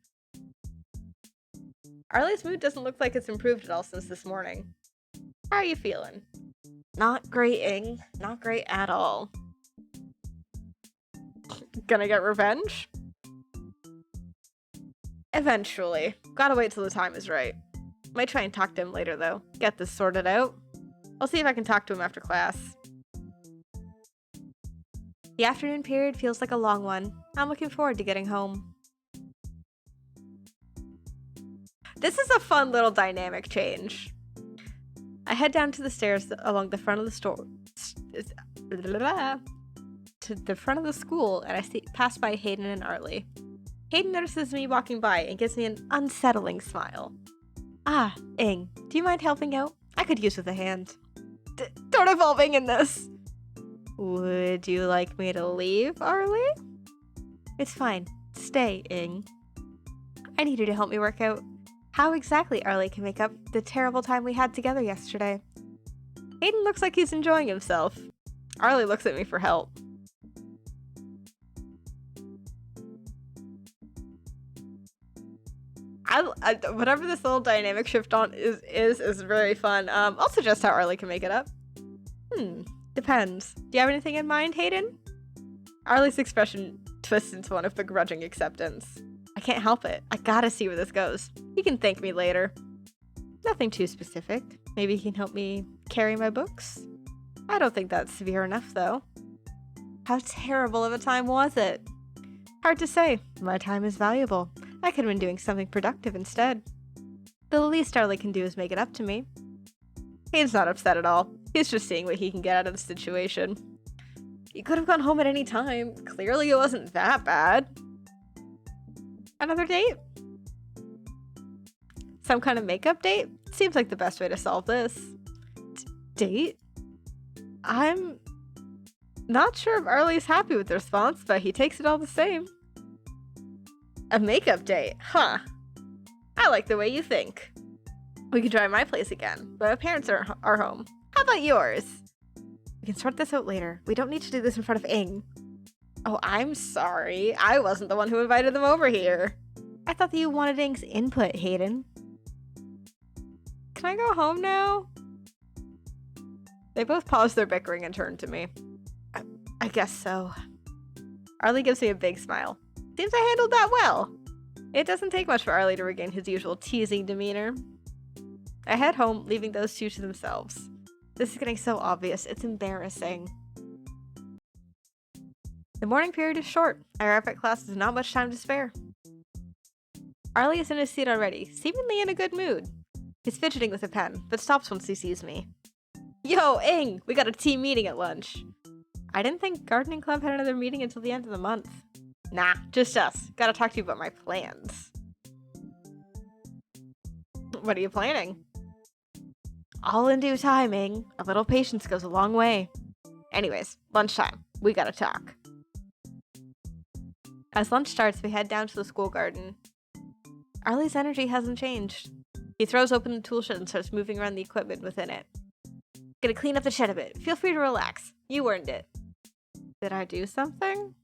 Arlie's mood doesn't look like it's improved at all since this morning. How are you feeling? Not great, Aang. Not great at all. Gonna get revenge? Eventually. Gotta wait till the time is right. Might try and talk to him later, though. Get this sorted out. I'll see if I can talk to him after class. The afternoon period feels like a long one. I'm looking forward to getting home. This is a fun little dynamic change. I head down to the stairs along the front of the store. to the front of the school and I pass by Hayden and Arlie. Hayden notices me walking by and gives me an unsettling smile. Ah, Ing, do you mind helping out? I could use with a hand. Don't involve Ing in this! Would you like me to leave, Arlie? It's fine. Stay, Ing. I need you to help me work out how exactly Arlie can make up the terrible time we had together yesterday. Hayden looks like he's enjoying himself. Arlie looks at me for help. Whatever this little dynamic shift on is very fun. I'll suggest how Arlie can make it up. Depends. Do you have anything in mind, Hayden? Arlie's expression twists into one of begrudging acceptance. I can't help it. I gotta see where this goes. You can thank me later. Nothing too specific. Maybe you can help me carry my books? I don't think that's severe enough, though. How terrible of a time was it? Hard to say. My time is valuable. I could have been doing something productive instead. The least Arlie can do is make it up to me. Hayden's not upset at all. He's just seeing what he can get out of the situation. You could have gone home at any time. Clearly it wasn't that bad. Another date? Some kind of makeup date? Seems like the best way to solve this. Date? I'm not sure if Arlie's happy with the response, but he takes it all the same. A makeup date? Huh. I like the way you think. We could try my place again, but my parents are home. How about yours? We can sort this out later. We don't need to do this in front of Ing. Oh, I'm sorry. I wasn't the one who invited them over here. I thought that you wanted Ing's input, Hayden. Can I go home now? They both paused their bickering and turned to me. I guess so. Arlie gives me a big smile. Seems I handled that well. It doesn't take much for Arlie to regain his usual teasing demeanor. I head home, leaving those two to themselves. This is getting so obvious, it's embarrassing. The morning period is short. I arrive at class with not much time to spare. Arlie is in his seat already, seemingly in a good mood. He's fidgeting with a pen, but stops once he sees me. Yo, Ing! We got a team meeting at lunch. I didn't think gardening club had another meeting until the end of the month. Nah, just us. Gotta talk to you about my plans. What are you planning? All in due time, Ing. A little patience goes a long way. Anyways, lunchtime. We gotta talk. As lunch starts, we head down to the school garden. Arlie's energy hasn't changed. He throws open the tool shed and starts moving around the equipment within it. Gonna clean up the shed a bit. Feel free to relax. You earned it. Did I do something?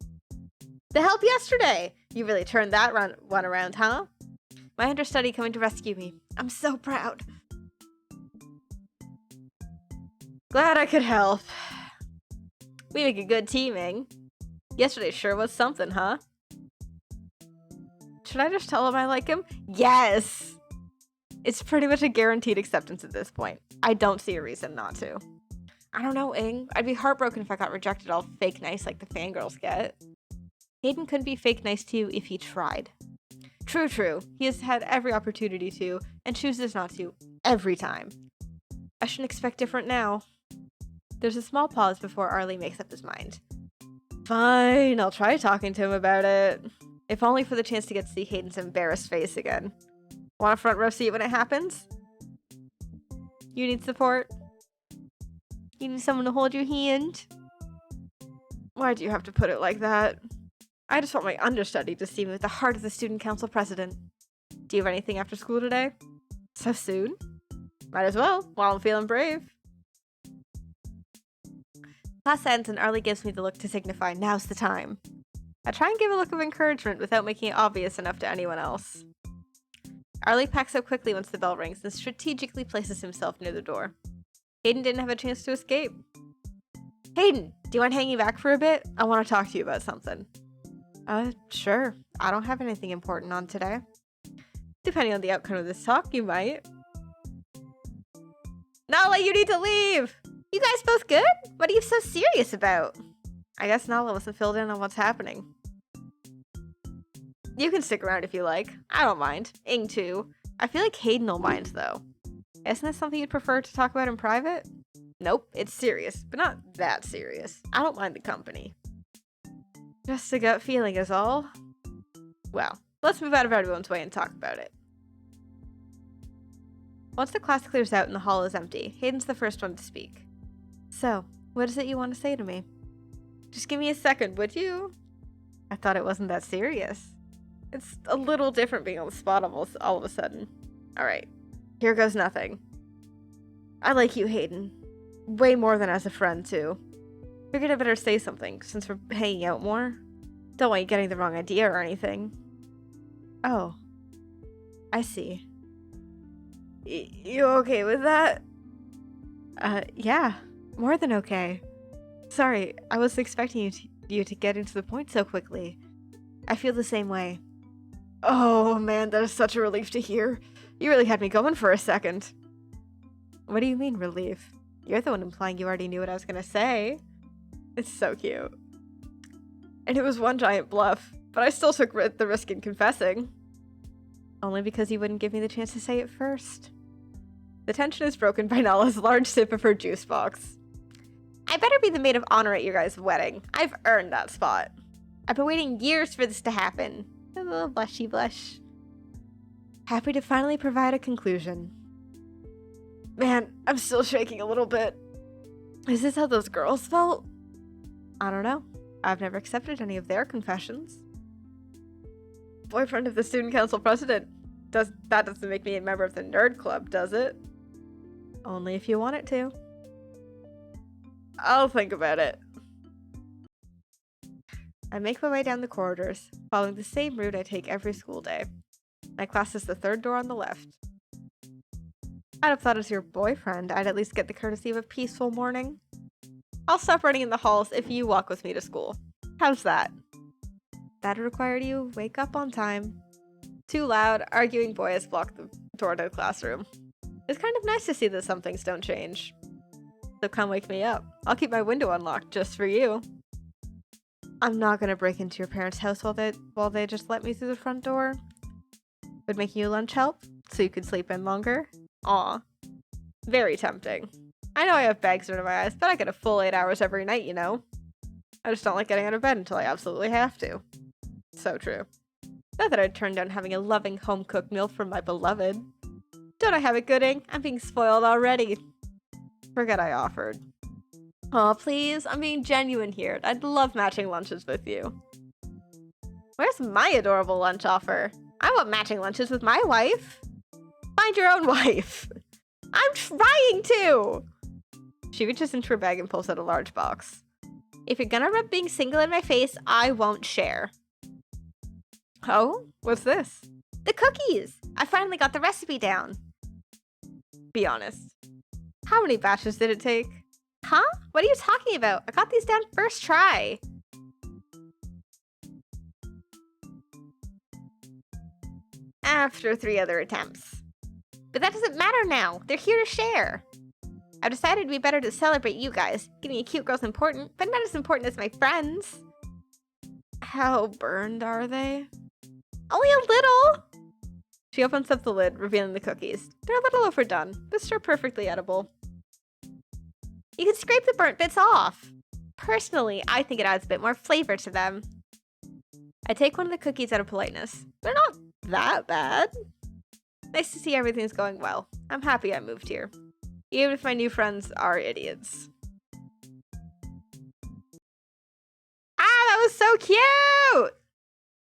The help yesterday! You really turned that one around, huh? My understudy coming to rescue me. I'm so proud. Glad I could help. We make a good team, Ing. Yesterday sure was something, huh? Should I just tell him I like him? Yes! It's pretty much a guaranteed acceptance at this point. I don't see a reason not to. I don't know, Ing. I'd be heartbroken if I got rejected all fake nice like the fangirls get. Hayden couldn't be fake nice to you if he tried. True. He has had every opportunity to, and chooses not to, every time. I shouldn't expect different now. There's a small pause before Arlie makes up his mind. Fine, I'll try talking to him about it. If only for the chance to get to see Hayden's embarrassed face again. Want a front row seat when it happens? You need support? You need someone to hold your hand? Why do you have to put it like that? I just want my understudy to see me with the heart of the student council president. Do you have anything after school today? So soon? Might as well, while I'm feeling brave. Class ends and Arlie gives me the look to signify now's the time. I try and give a look of encouragement without making it obvious enough to anyone else. Arlie packs up quickly once the bell rings and strategically places himself near the door. Hayden didn't have a chance to escape. Hayden, do you mind hanging back for a bit? I want to talk to you about something. Sure. I don't have anything important on today. Depending on the outcome of this talk, you might. Nala, you need to leave! You guys both good? What are you so serious about? I guess Nala wasn't filled in on what's happening. You can stick around if you like. I don't mind. Ing too. I feel like Hayden will mind, though. Isn't this something you'd prefer to talk about in private? Nope, it's serious, but not that serious. I don't mind the company. Just a gut feeling is all. Well, let's move out of everyone's way and talk about it. Once the class clears out and the hall is empty, Hayden's the first one to speak. So, what is it you want to say to me? Just give me a second, would you? I thought it wasn't that serious. It's a little different being on the spot all of a sudden. Alright, here goes nothing. I like you, Hayden. Way more than as a friend, too. Figured I better say something, since we're hanging out more. Don't want you getting the wrong idea or anything. Oh. I see. You okay with that? Yeah. More than okay. Sorry, I wasn't expecting you to get into the point so quickly. I feel the same way. Oh man, that is such a relief to hear. You really had me going for a second. What do you mean, relief? You're the one implying you already knew what I was gonna say. It's so cute. And it was one giant bluff, but I still took the risk in confessing. Only because you wouldn't give me the chance to say it first. The tension is broken by Nala's large sip of her juice box. I better be the maid of honor at your guys' wedding. I've earned that spot. I've been waiting years for this to happen. A little blushy blush. Happy to finally provide a conclusion. Man, I'm still shaking a little bit. Is this how those girls felt? I don't know. I've never accepted any of their confessions. Boyfriend of the student council president. That doesn't make me a member of the nerd club, does it? Only if you want it to. I'll think about it. I make my way down the corridors, following the same route I take every school day. My class is the third door on the left. I'd have thought as your boyfriend, I'd at least get the courtesy of a peaceful morning. I'll stop running in the halls if you walk with me to school. How's that? That'd require you wake up on time. Too loud, arguing boys block the door to the classroom. It's kind of nice to see that some things don't change. So come wake me up. I'll keep my window unlocked just for you. I'm not gonna break into your parents' house while they just let me through the front door. Would making you lunch help? So you could sleep in longer? Aw. Very tempting. I know I have bags under my eyes, but I get a full 8 hours every night, you know? I just don't like getting out of bed until I absolutely have to. So true. Not that I'd turn down having a loving home-cooked meal from my beloved. Don't I have it gooding? I'm being spoiled already. Forget I offered. Aw, please, I'm being genuine here. I'd love matching lunches with you. Where's my adorable lunch offer? I want matching lunches with my wife. Find your own wife. I'm trying to! She reaches into her bag and pulls out a large box. If you're gonna rub being single in my face, I won't share. Oh? What's this? The cookies! I finally got the recipe down. Be honest. How many batches did it take? Huh? What are you talking about? I got these down first try. After 3 other attempts. But that doesn't matter now. They're here to share. I've decided it'd be better to celebrate you guys. Getting a cute girl's important, but not as important as my friends. How burned are they? Only a little! She opens up the lid, revealing the cookies. They're a little overdone, but still perfectly edible. You can scrape the burnt bits off. Personally, I think it adds a bit more flavor to them. I take one of the cookies out of politeness. They're not that bad. Nice to see everything's going well. I'm happy I moved here. Even if my new friends are idiots. Ah, that was so cute!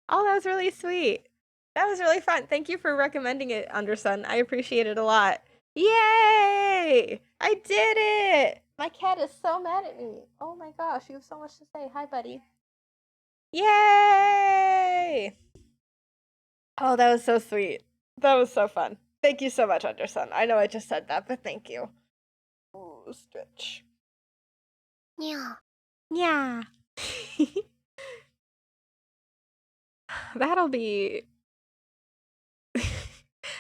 Oh, that was really sweet. That was really fun. Thank you for recommending it, Undersun. I appreciate it a lot. Yay! I did it! My cat is so mad at me. Oh my gosh, you have so much to say. Hi, buddy. Yay! Oh, that was so sweet. That was so fun. Thank you so much, Undersun. I know I just said that, but thank you. Ooh, stretch. Yeah. Yeah. That'll be...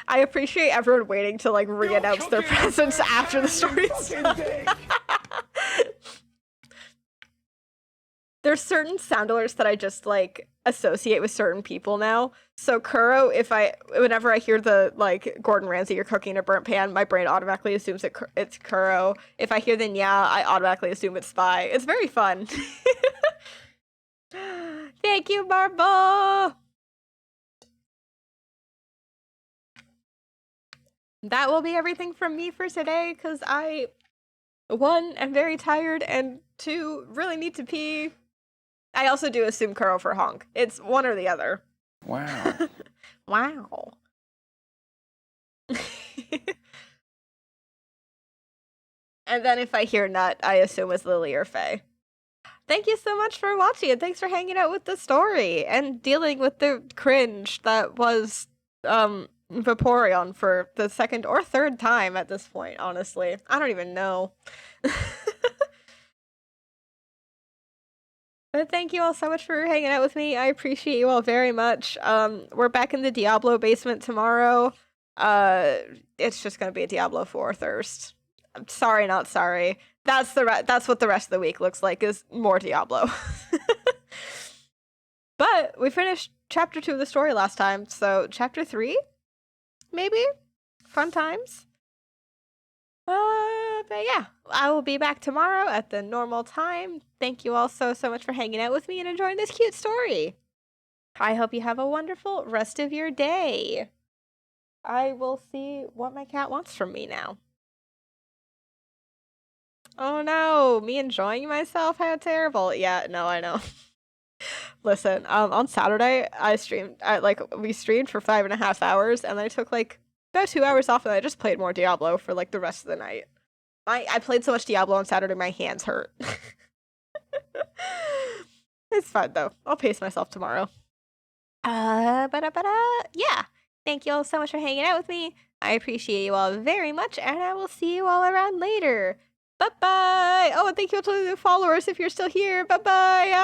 I appreciate everyone waiting to like re-announce their presence after the story's done. There's certain sound alerts that I just like associate with certain people now. So Kuro, whenever I hear the like Gordon Ramsay, you're cooking in a burnt pan, my brain automatically assumes it's Kuro. If I hear the nya, I automatically assume it's Spy. It's very fun. Thank you, Marble! That will be everything from me for today, because I, 1, am very tired, and 2, really need to pee. I also do assume Kuro for honk. It's one or the other. Wow. Wow. And then if I hear nut, I assume it's Lily or Faye. Thank you so much for watching, and thanks for hanging out with the story and dealing with the cringe that was Vaporeon for the second or third time at this point, honestly. I don't even know. But thank you all so much for hanging out with me. I appreciate you all very much. We're back in the Diablo basement tomorrow. It's just gonna be a Diablo 4 thirst. I'm sorry, not sorry. That's what the rest of the week looks like, is more Diablo. But we finished chapter 2 of the story last time, so chapter 3? Maybe? Fun times? But yeah, I will be back tomorrow at the normal time. Thank you all so much for hanging out with me and enjoying this cute story. I hope you have a wonderful rest of your day. I will see what my cat wants from me now. Oh no, me enjoying myself? How terrible. Yeah, no, I know. Listen, on Saturday, we streamed for 5.5 hours, and I took, about 2 hours off, and I just played more Diablo for, the rest of the night. I played so much Diablo on Saturday, my hands hurt. It's fine, though. I'll pace myself tomorrow. Yeah. Thank you all so much for hanging out with me. I appreciate you all very much, and I will see you all around later. Bye-bye! Oh, and thank you all to the followers if you're still here. Bye-bye!